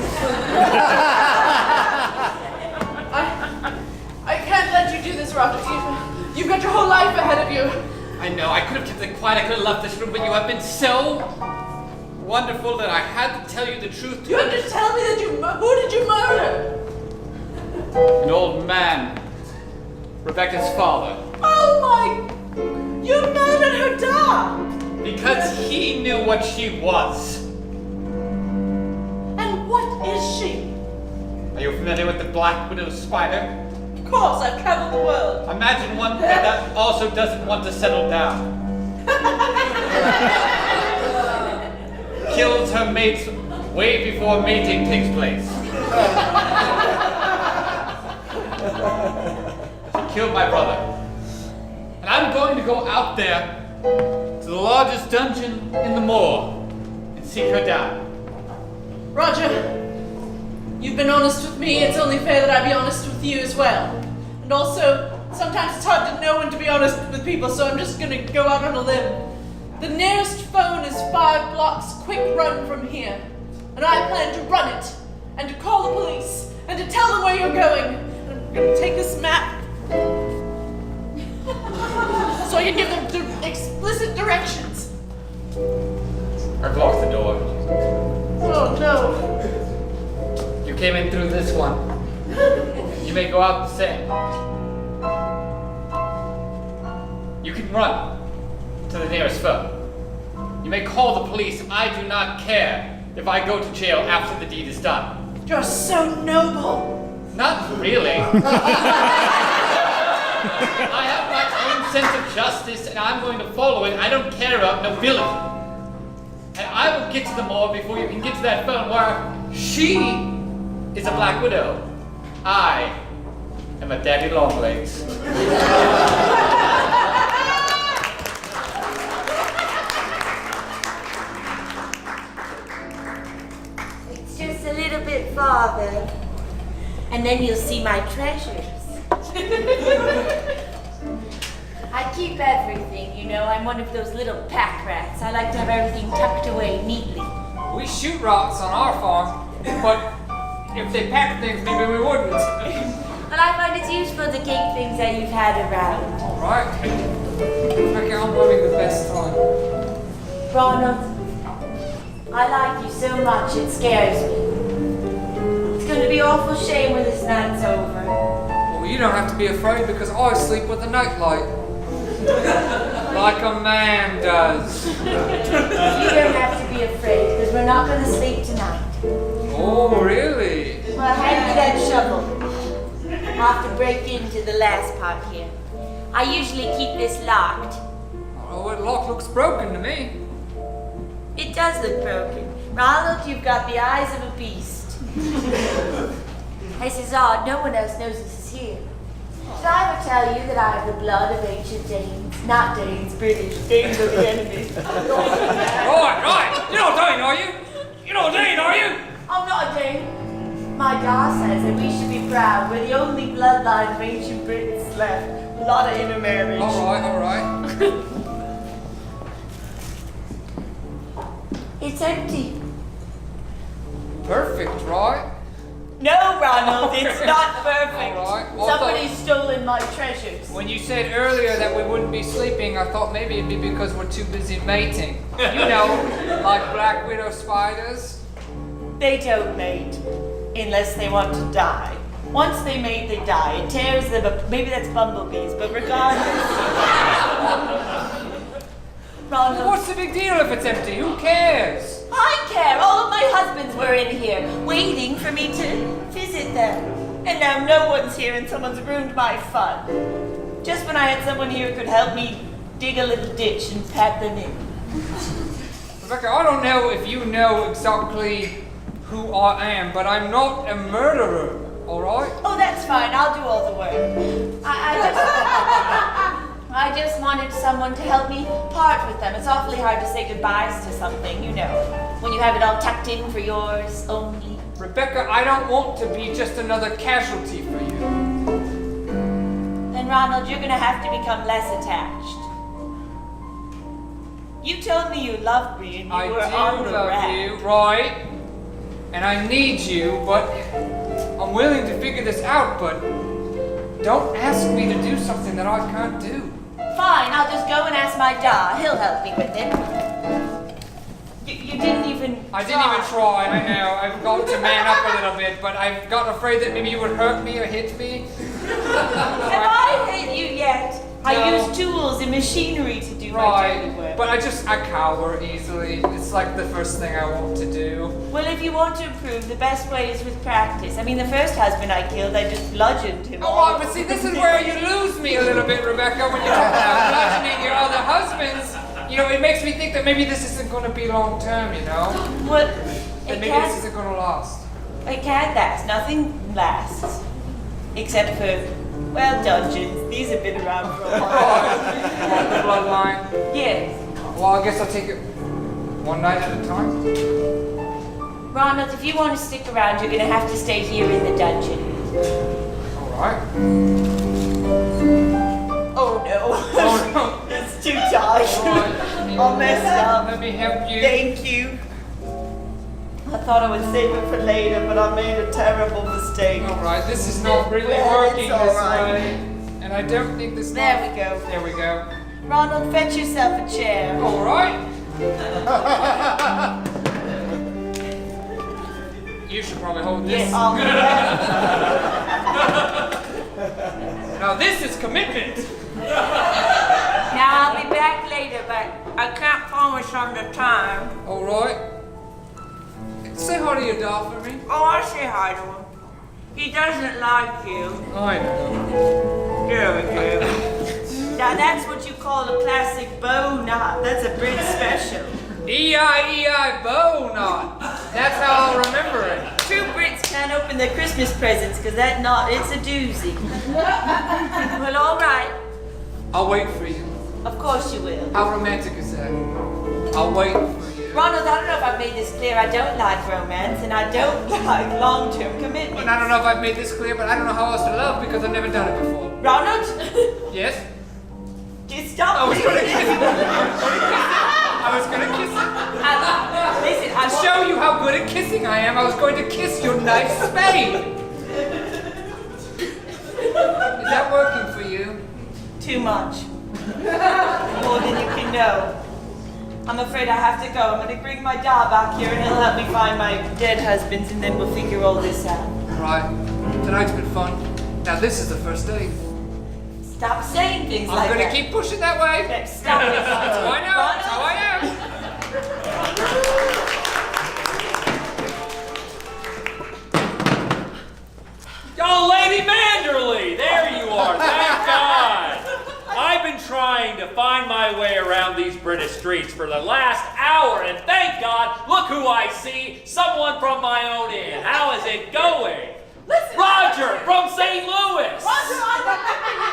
I can't let you do this, Roger. You've got your whole life ahead of you. I know, I could have kept it quiet, I could have left this room, but you have been so wonderful that I had to tell you the truth. You have to tell me that who did you murder? An old man. Rebecca's father. Oh my, you murdered her dog. Because he knew what she was. And what is she? Are you familiar with the Black Widow spider? Of course, I've traveled the world. Imagine one that also doesn't want to settle down. Kills her mates way before mating takes place. She killed my brother. And I'm going to go out there to the largest dungeon in the moor and seek her down. Roger, you've been honest with me. It's only fair that I be honest with you as well. And also, sometimes it's hard to know when to be honest with people, so I'm just gonna go out on a limb. The nearest phone is 5 blocks quick run from here. And I plan to run it, and to call the police, and to tell them where you're going. And I'm gonna take this map so I can give them explicit directions. I've locked the door. Oh no. You came in through this one. You may go out the same. You can run to the nearest phone. You may call the police. I do not care if I go to jail after the deed is done. You're so noble. Not really. I have my own sense of justice and I'm going to follow it. I don't care about nobility. And I will get to the moor before you can get to that phone where she is a Black Widow. I am a Daddy Longlegs. It's just a little bit farther, and then you'll see my treasures. I keep everything, you know. I'm one of those little pack rats. I like to have everything tucked away neatly. We shoot rocks on our farm, but if they pack things, maybe we wouldn't. But I find it's useful to keep things that you've had around. Alright. Okay, I'm having the best time. Ronald, I like you so much it scares me. It's going to be awful shame when this night's over. Well, you don't have to be afraid because I sleep with a nightlight. Like a man does. You don't have to be afraid, because we're not going to sleep tonight. Oh, really? Well, hand me that shovel. I'll have to break into the last part here. I usually keep this locked. Oh, the lock looks broken to me. It does look broken. Ronald, you've got the eyes of a beast. This is odd. No one else knows this is here. Did I ever tell you that I have the blood of ancient Danes? Not Danes, British. Danes are the enemy. Right. You're not Dane, are you? You're not Dane, are you? I'm not a Dane. My da says that we should be proud. We're the only bloodline of ancient Britons left. A lot of intermarriage. All right. It's empty. Perfect, right? No, Ronald, it's not perfect. All right. Well, Somebody's stolen my treasures. When you said earlier that we wouldn't be sleeping, I thought maybe it'd be because we're too busy mating. You know, like black widow spiders. They don't mate unless they want to die. Once they mate, they die. It tears them up. Maybe that's bumblebees, but regardless. Ronald, What's the big deal if it's empty? Who cares? I care. All of my husbands were in here, waiting for me to visit them. And now no one's here and someone's ruined my fun. Just when I had someone here who could help me dig a little ditch and pat them in. Rebecca, I don't know if you know exactly who I am, but I'm not a murderer, all right? Oh, that's fine. I'll do all the work. I just wanted someone to help me part with them. It's awfully hard to say goodbyes to something, you know, when you have it all tucked in for yours only. Rebecca, I don't want to be just another casualty for you. Then, Ronald, you're going to have to become less attached. You told me you loved me and you were on the rack. I do love you, right? And I need you, but I'm willing to figure this out, but don't ask me to do something that I can't do. Fine, I'll just go and ask my da. He'll help me with it. You didn't even I didn't even try, I know. I've got to man up a little bit, but I've gotten afraid that maybe you would hurt me or hit me. Have I hit you yet? I No. use tools and machinery to do my dirty Right, work. but I cower easily. It's like the first thing I want to do. Well, if you want to improve, the best way is with practice. I mean, the first husband I killed, I just bludgeoned him. Oh, but see, this is where you lose me a little bit, Rebecca, when you're talking about bludgeoning your other husbands. You know, it makes me think that maybe this isn't going to be long term, you know? Well, That it maybe this isn't going to last. can't last. Nothing lasts. Except for, well, dungeons. These have been around for a while. The bloodline. Yes. Well, I guess I'll take it one night at a time. Ronald, if you want to stick around, you're going to have to stay here in the dungeon. All right. Oh, no. Oh, no. It's too tight. All messed up. Let me help you. Thank you. I thought I would save it for later, but I made a terrible mistake. All right, this is not really Well, it's working all this right. way. And I don't think this There we go. There we go. Ronald, fetch yourself a chair. All right. You should probably hold this. Yes, I'll do that. Now this is commitment. Now, I'll be back later, but I can't promise on the time. All right. Say hi to your dad for me. Oh, I'll say hi to him. He doesn't like you. I know. There we go. Now, that's what you call a classic bow knot. That's a Brit special. E-I-E-I bow knot. That's how I'll remember it. True Brits can't open their Christmas presents because that knot, it's a doozy. Well, all right. I'll wait for you. Of course you will. How romantic is that? I'll wait for you. Ronald, I don't know if I've made this clear. I don't like romance and I don't like long-term commitment. And I don't know if I've made this clear, but I don't know how else to love because I've never done it before. Ronald? Yes? Stop. I was gonna kiss it. I was gonna kiss it. Listen, To show you how good at kissing I am, I was going to kiss your nice spade. Is that working for you? Too much. More than you can know. I'm afraid I have to go. I'm going to bring my dad back here and he'll help me find my dead husbands and then we'll figure all this out. Right. Tonight's been fun. Now this is the first date. Stop saying things I'm like gonna that. keep pushing that way. Okay, stop it. That's how I know. That's how I am. Oh, Lady Manderley! There you are, thank God! I've been trying to find my way around these British streets for the last hour, and thank God, look who I see! Someone from my own inn. How is it going? Listen, Roger from St. Louis! Roger,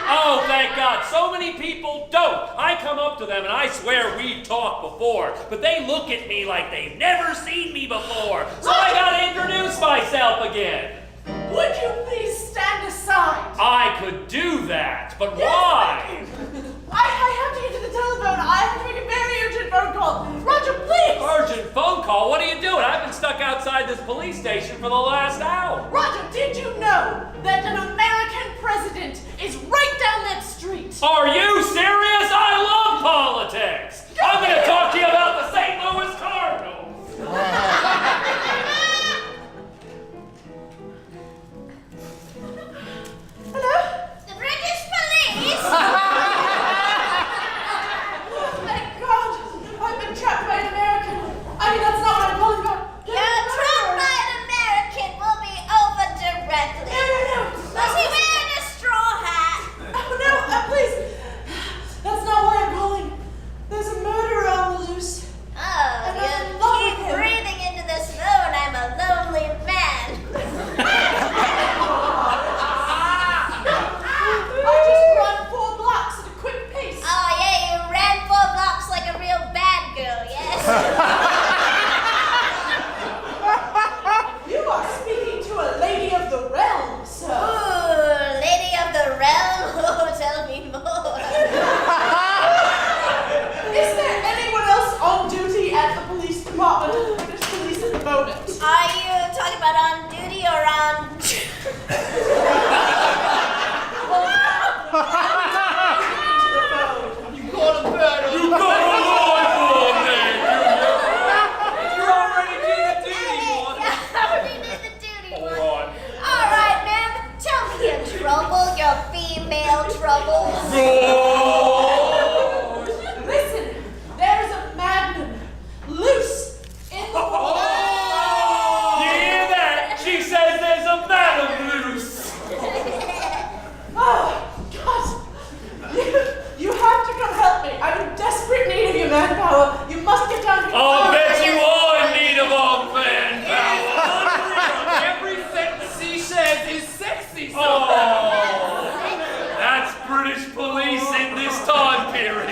Oh, thank God. So many people don't. I come up to them and I swear we've talked before, but they look at me like they've never seen me before. So I gotta introduce myself again. would you please stand aside? I could do that, but Yes, why? thank you. I have to get to the telephone. I have to make a very urgent phone call. Roger, please. Urgent phone call? What are you doing? I've been stuck outside this police station for the last hour. Roger, did you know that an American president is right down that street? Are you serious? I love politics. I'm going to talk to you about the St. Louis Cardinals. Hello? The British police? Oh, thank God. I've been trapped by an American. I mean, that's not what I'm calling about. You're trapped by an American. We'll be over directly. No. Was he wearing a straw hat? Oh, no, please. That's not why I'm calling. There's a murderer on the loose. Oh, I'm you in love keep with him. breathing into the snow and I'm a lonely man. I just run 4 blocks at a quick pace. Oh yeah, you ran 4 blocks like a real bad girl, yes? You are speaking to a lady of the realm, sir. Ooh, lady of the realm? Oh, tell me more. Is there anyone else on duty at the police department? British police at the moment. Are you talking about on duty or on... You called a bird. You got a live on there, You're already doing the duty, boy. Yeah, I already did the duty All one. right. All right, ma'am. Tell me your trouble, your female troubles. Listen, there's a madman loose in the world. You hear that? She says there's a madam loose. Oh, God. You have to come help me. I'm in desperate need of your manpower. You must get down here. I'll bet you are in need of our manpower. Every sentence he says is sexy. So Oh, that's British police in this time period.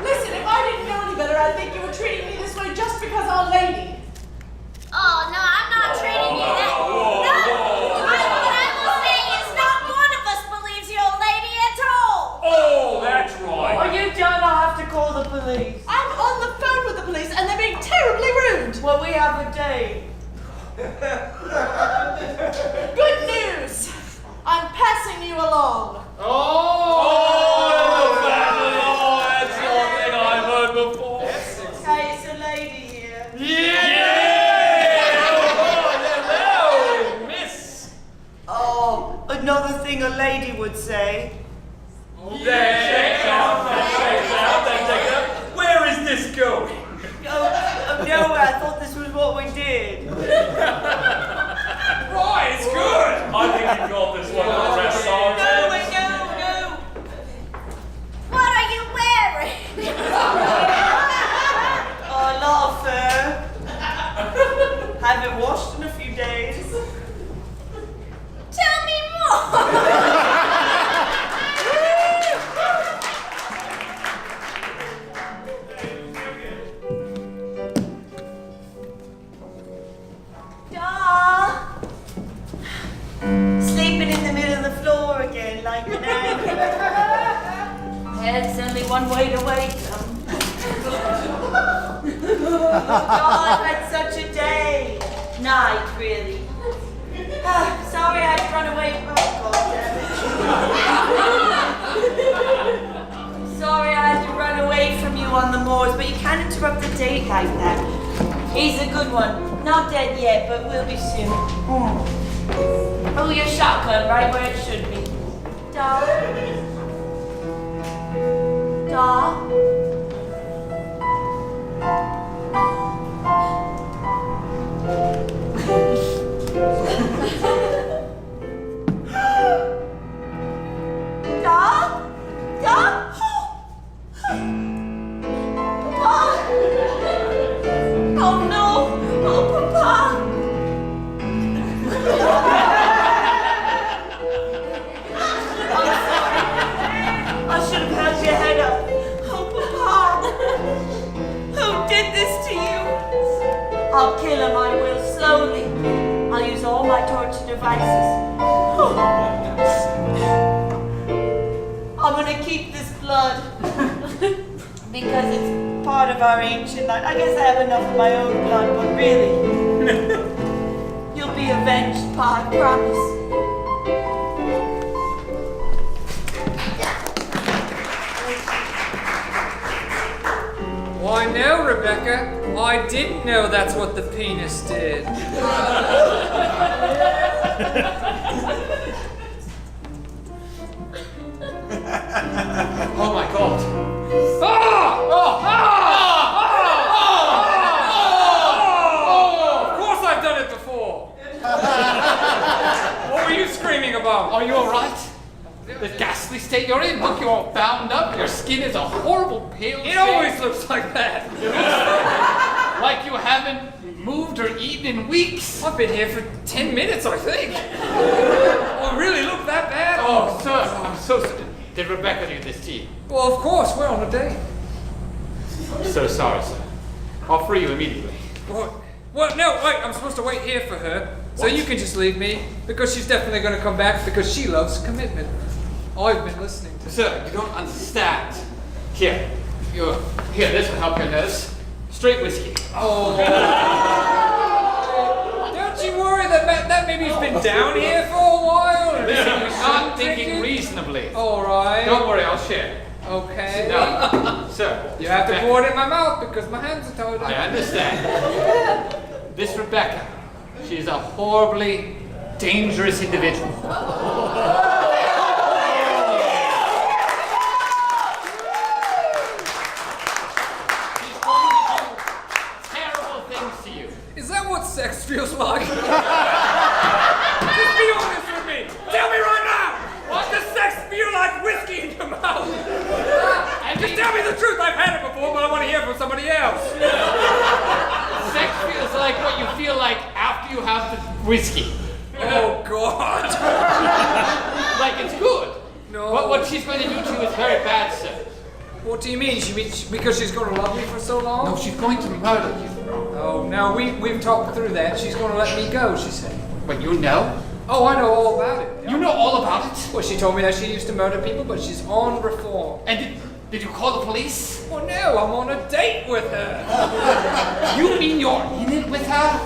Listen, if I didn't know any better, I'd think you were treating me this way just because I'm a lady. Oh, no, I'm not treating you that. No, what I will say is not one of us believes you're a lady at all. Oh, that's Well, right. you don't have to call the police. I'm on the phone with the police and they're being terribly rude. Well, we have a date. Good news. I'm passing you along. Oh, family. Oh, that's something I've heard before. Hey, it's a lady here. Yeah! Hello, miss. Oh, another thing a lady would say. That checks out. Where is this going? Oh, nowhere. I thought this was what we did. Right, it's good. I think you got this one the rest on. No, wait, no. What are you wearing? Oh, a lot of fur. Haven't washed in a few days. Tell me more. Doll. Sleeping in the middle of the floor again, like an egg. There's only one way to wake them. Oh, I've had such a day. Night, really. Sorry I had to run away. Oh, God damn it. Sorry I had to run away from you on the moors, but you can't interrupt a date like that. He's a good one. Not dead yet, but will be soon. Pull your shotgun right where it should be. Doll. Doll. Doll? Doll? Papa? Oh no! Oh, Papa! I should have held your head up. Oh, Papa! Who did this to you? I'll kill him, I will, slowly. I'll use all my torture devices. I'm gonna keep this blood. Because it's part of our ancient life. I guess I have enough of my own blood, but really, you'll be avenged, Pa, I promise. Why no, Rebecca. I didn't know that's what the penis did. Oh my god. Of course I've done it before. What were you screaming about? Are you alright? The ghastly state you're in. Look, you're all bound up. Your skin is a horrible pale It shade. always looks like that. Like you haven't moved or eaten in weeks. I've been here for 10 minutes, I think. Well, it really look that bad? Oh, sir, I'm so sorry. Did Rebecca do this to you? Well, of course, we're on a date. I'm so sorry, sir. I'll free you immediately. What? No, wait, I'm supposed to wait here for her. So What? you can just leave me, because she's definitely going to come back, because she loves commitment. I've been listening to Sir, you don't understand. Here, this will help your nose. Straight whiskey. Oh. Don't you worry that maybe he's been down here for a while. Listen, I'm thinking reasonably. All right. Don't worry, I'll share. Okay. No, sir. You have to pour it in my mouth because my hands are tied. I understand. This Rebecca, she's a horribly dangerous individual. She's going to do terrible things to you. Is that what sex feels like? Just be honest with me. Tell me right now. What does sex feel like? Whiskey in your mouth. Just tell me the truth. I've had it before, but I want to hear from somebody else. Sex feels like what you feel like after you have the whiskey. Oh God. Like it's good. No. What she's going to do to you is very bad, sir. What do you mean? She means because she's going to love me for so long? No, she's going to murder you. Oh, no, we've talked through that. She's going to let me go, she said. But you know? Oh, I know all about it. You know all about it? Well, she told me that she used to murder people, but she's on reform. And did you call the police? Well, no, I'm on a date with her. You mean you're in it with her?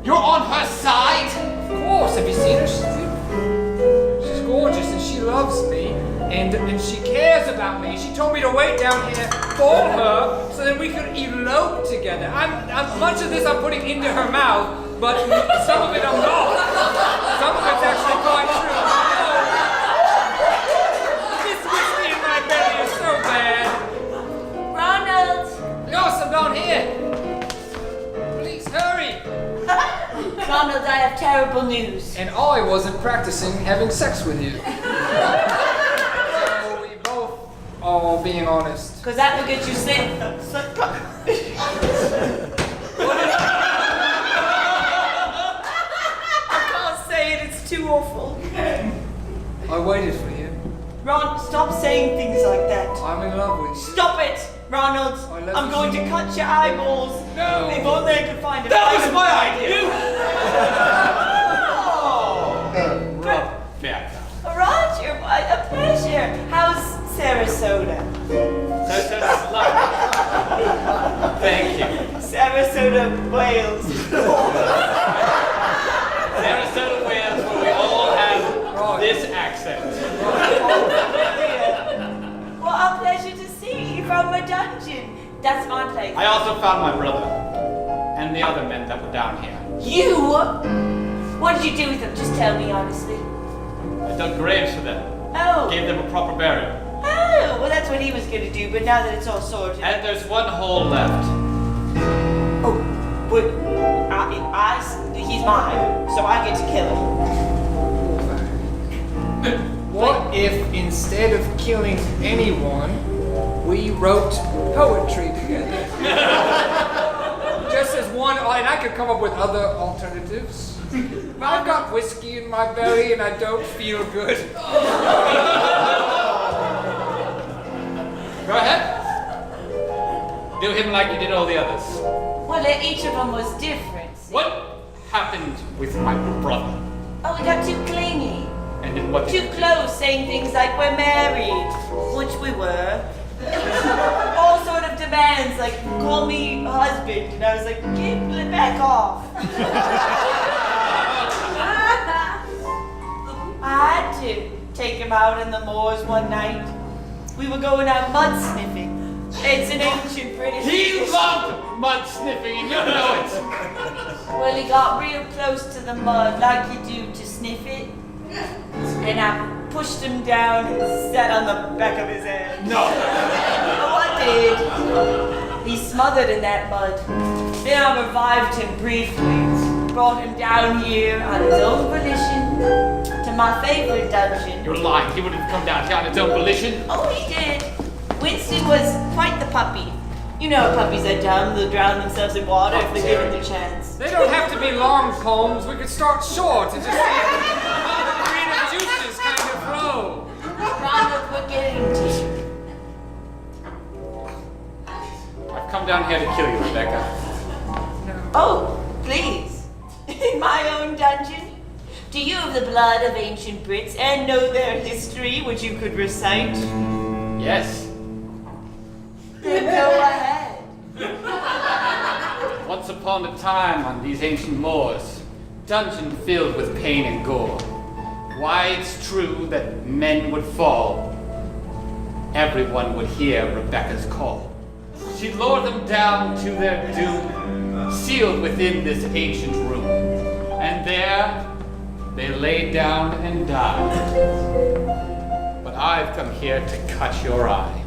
You're on her side? Of course, have you seen her? She's beautiful. She's gorgeous and she loves me and she cares about me. She told me to wait down here for her so that we could elope together. I'm much of this I'm putting into her mouth, but some of it I'm not. Some of it's actually quite true. This whiskey in my belly is so bad. Ronald! Yes, I'm down here. Please hurry. Ronald, I have terrible news. And I wasn't practicing having sex with you. So we both are being honest. Because that will get you sent. I can't say it, it's too awful. I waited for you. Ron, stop saying things like that. I'm in love with you. Stop it, Ronald. I love I'm you. going to cut your eyeballs. No. If only I could find a That was fight. my idea! Rebecca. Roger, what a pleasure. How's Sarasota? Sarasota's lovely. Thank you. Sarasota, Wales. Sarasota, Wales, where we all have this accent. What a pleasure to see you from a dungeon. That's my place. I also found my brother and the other men that were down here. You? What did you do with them? Just tell me honestly. I dug graves for them. Oh. Gave them a proper burial. Oh, well that's what he was gonna do, but now that it's all sorted. And there's one hole left. Oh, but he's mine, so I get to kill him. What if instead of killing anyone, we wrote poetry together? Just as one, and I could come up with other alternatives. But I've got whiskey in my belly and I don't feel good. Go ahead. Do him like you did all the others. Well, each of them was different. See? What happened with my brother? Oh, we got too clingy. And then what? Too close, saying things like we're married, which we were. All sort of demands, like call me husband, and I was like, get back off. I had to take him out in the moors one night. We were going out mud sniffing. It's an ancient British. He loved mud sniffing, and you know it. Well, he got real close to the mud, like you do to sniff it. And I pushed him down and sat on the back of his head. No. Oh, I did. He smothered in that mud. Then I revived him briefly. Brought him down here on his own volition to my favorite dungeon. You're lying. He wouldn't have come down here on his own volition. Oh, he did. Winston was quite the puppy. You know puppies are dumb. They'll drown themselves in water if they're given the chance. They don't have to be long poems. We could start short and just see the creative juices kind of flow. Ronald, we're getting to you. I've come down here to kill you, Rebecca. Oh, please. In my own dungeon? Do you have the blood of ancient Brits and know their history, which you could recite? Yes. Then go ahead. Once upon a time on these ancient moors, dungeon filled with pain and gore. Why it's true that men would fall, everyone would hear Rebecca's call. She'd lure them down to their doom, sealed within this ancient room. And there, they lay down and died. But I've come here to cut your eye.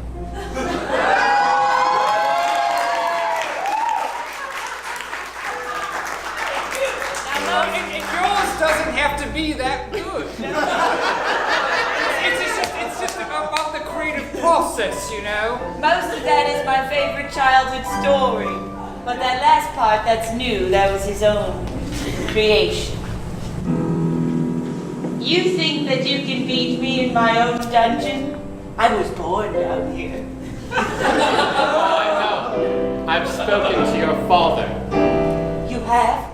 And yours doesn't have to be that good. It's just about the creative process, you know? Most of that is my favorite childhood story. But that last part, that's new. That was his own creation. You think that you can beat me in my own dungeon? I was born down here. I know. I've spoken to your father. You have?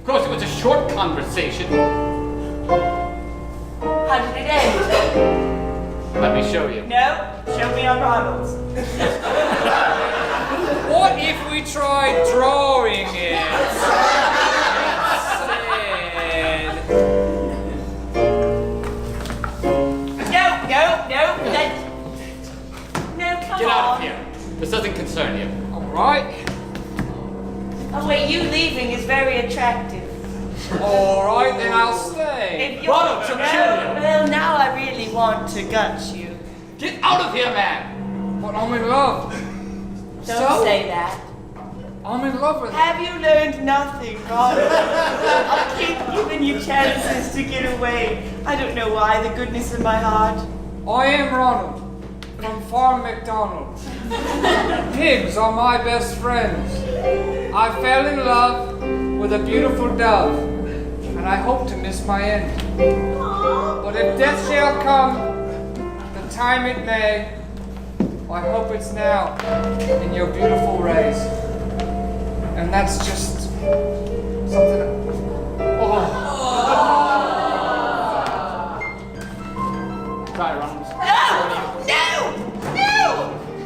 Of course, it was a short conversation. How did it end? Let me show you. No? Show me on Ronald's. What if we tried drawing it instead? No, come Get out on. of here. This doesn't concern you. All right. Oh wait, you leaving is very attractive. All right, then I'll stay. If you're Ronald, she'll kill you. Well, now I really want to gut you. Get out of here, man! But I'm in love. Don't say that. I'm in love with her. Have you learned nothing, Ronald? I'll keep giving you chances to get away. I don't know why, the goodness of my heart. I am Ronald from Farm McDonald. Pigs are my best friends. I fell in love with a beautiful dove, and I hope to miss my end. But if death shall come, the time it may, I hope it's now in your beautiful rays. And that's just something. Sorry, Ronald. No!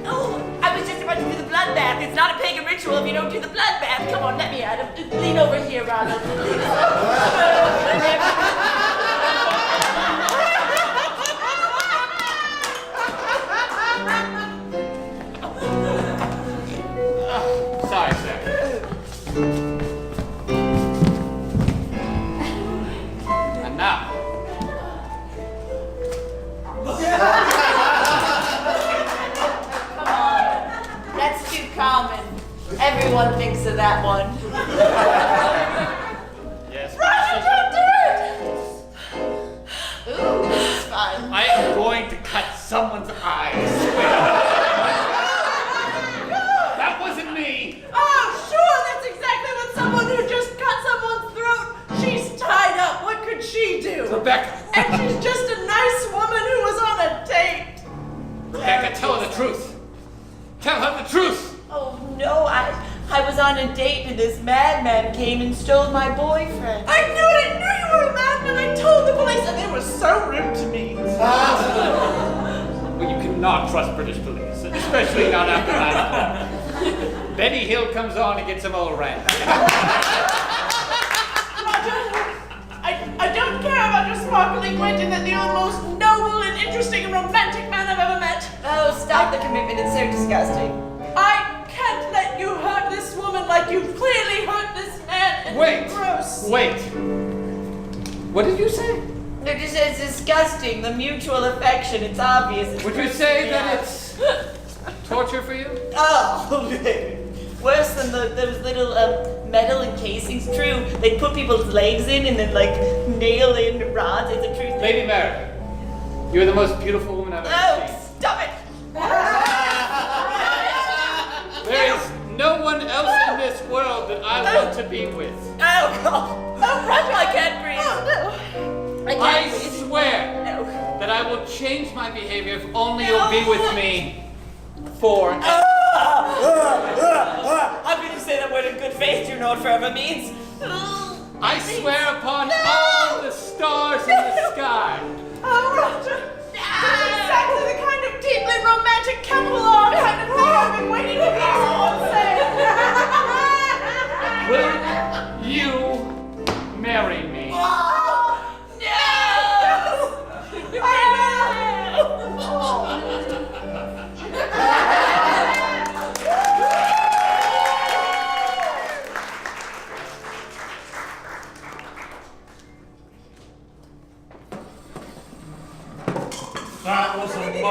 Oh, I was just about to do the bloodbath. It's not a pagan ritual if you don't do the bloodbath. Come on, let me at him. Lean over here, Ronald. Sorry, sir. Everyone thinks of that one. Yes. Roger, don't do it! Ooh, this is fun. I am going to cut someone's eyes. That wasn't me. Oh, sure, that's exactly what someone who just cut someone's throat. She's tied up. What could she do? Rebecca. And she's just a nice woman who was on a date. Rebecca, tell her the truth. Tell her the truth. Oh no, I was on a date and this madman came and stole my boyfriend. I knew it! I knew you were a madman! I told the police and they were so rude to me. Well, you cannot trust British police, especially not after 9 o'clock. Benny Hill comes on and gets some old rant. I don't care about your sparkling wit and that you're the most noble and interesting and romantic man I've ever met. Oh, stop the commitment, it's so disgusting. I can't let you hurt this woman like you've clearly hurt this man. And Wait. Gross. Wait. What did you say? No, just it's disgusting, the mutual affection, it's obvious. It's Would you gross. say Yeah. that it's torture for you? Oh, worse than those little metal encasings. True, they put people's legs in and then like nail in rods. It's a true thing. Lady Mary, you're the most beautiful woman I've ever Oh, seen. stop it! There is no one else in this world that I want to be with. Oh God! Oh, Roger, I can't breathe. Oh, no. I I can't breathe. swear No. that I will change my behavior if only you'll be with me for. I'm going to say that word in good faith. You know what forever means. I swear upon all the stars in the sky. Oh, Roger. That's exactly the kind of deeply romantic capital R kind of thing I've been waiting to hear someone say. Will you marry me? Oh, no! I That was amazing.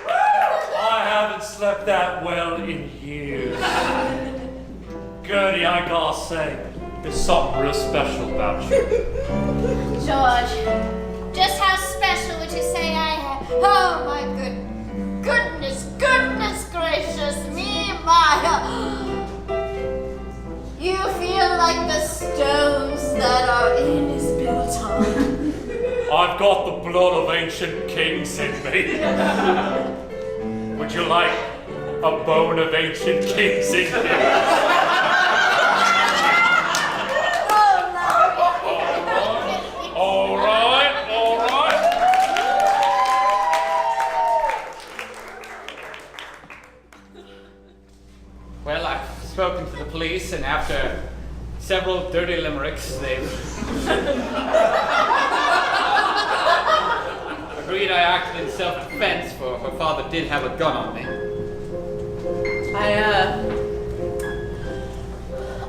I haven't slept that well in years. Gertie, I gotta say, there's something real special about you. George, just how special would you say I am? Oh my goodness gracious me, my. You feel like the stones that our inn is built on. I've got the blood of ancient kings in me. Would you like a bone of ancient kings in you? All right. Well, I've spoken to the police, and after several dirty limericks, they've agreed I acted in self-defense, for her father did have a gun on me. I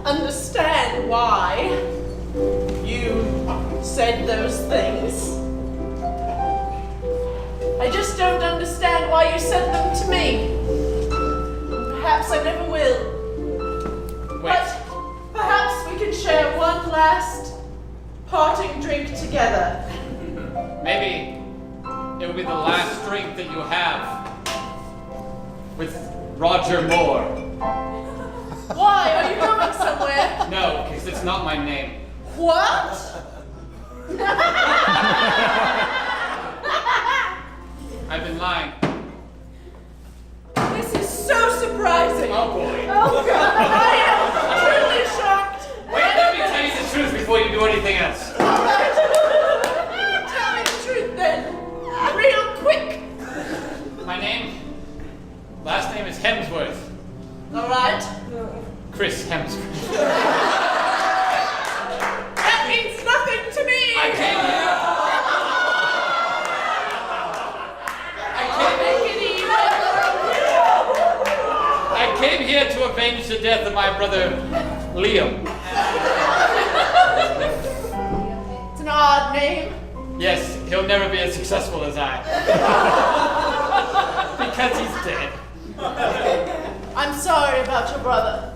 understand why you said those things. I just don't understand why you said them to me. Perhaps I never will. Wait. But perhaps we can share one last parting drink together. Maybe it will be the last drink that you have with Roger Moore. Why? Are you going somewhere? No, because it's not my name. What? I've been lying. This is so surprising. Oh boy. Oh God, I am truly shocked. Wait, let me tell you the truth before you do anything else. All right. Tell me the truth then, real quick. My last name is Hemsworth. All right. Chris Hemsworth. That means nothing to me. I came here. I came here to avenge the death of my brother Liam. It's an odd name. Yes, he'll never be as successful as I. Because he's dead. I'm sorry about your brother.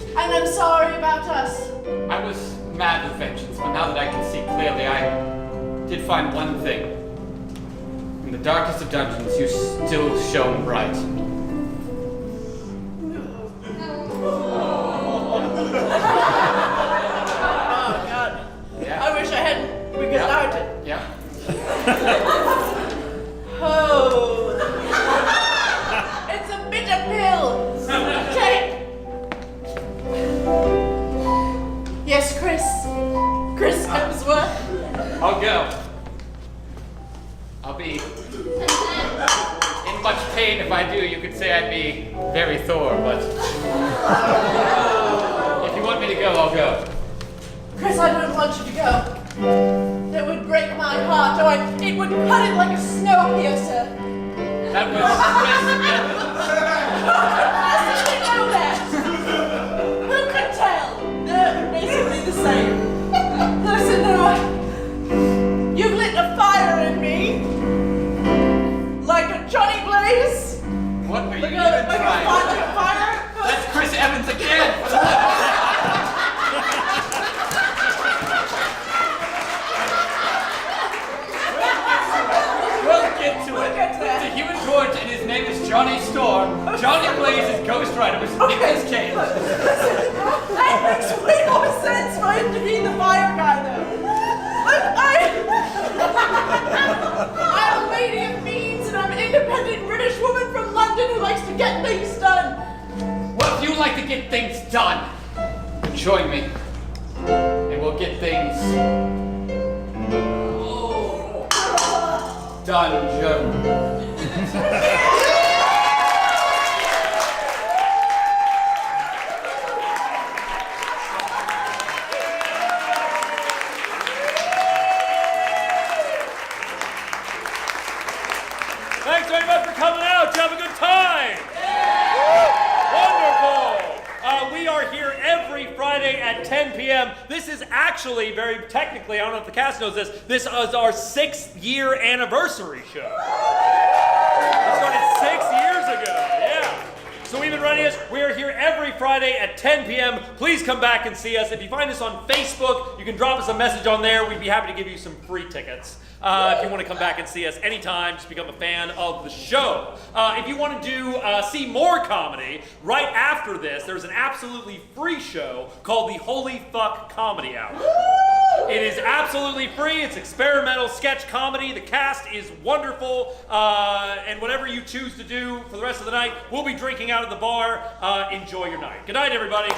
And I'm sorry about us. I was mad with vengeance, but now that I can see clearly, I did find one thing. In the darkest of dungeons, you still shone bright. Oh, God. Yeah. I wish I hadn't, because now I did. Yeah. Oh. It's a bitter pill. Take. Yes, Chris. Chris Hemsworth. I'll go. I'll be in much pain if I do. You could say I'd be very Thor, but if you want me to go, I'll go. Chris, I don't want you to go. That would break my heart, or it would cut it like a snow piercer. That was Chris Evans. How did you know that? Who could tell? They're basically the same. Listen, you've lit a fire in me. Like a Johnny Blaze. What are you Like even a trying? fire. That's Chris Evans again! We'll get to it. It's a human torch and his name is Johnny Storm. Johnny Blaze is Ghost Rider, which is Nicolas Cage. That makes way more sense for him to be the fire guy, though. I'm a lady of means, and I'm an independent British woman from London who likes to get things done. Well, if you like to get things done, join me. And we'll get things done, Joe. Thanks very much for coming out. Did you have a good time? Wonderful. We are here every Friday at 10 p.m. This is actually, very technically, I don't know if the cast knows this, this is our 6th-year anniversary show. We started 6 years ago, yeah. So we've been running this. We are here every Friday at 10 p.m. Please come back and see us. If you find us on Facebook, you can drop us a message on there. We'd be happy to give you some free tickets. If you want to come back and see us anytime, just become a fan of the show. If you want to see more comedy, right after this, there's an absolutely free show called the Holy Fuck Comedy Hour. It is absolutely free. It's experimental sketch comedy. The cast is wonderful. And whatever you choose to do for the rest of the night, we'll be drinking out of the bar. Enjoy your night. Good night, everybody.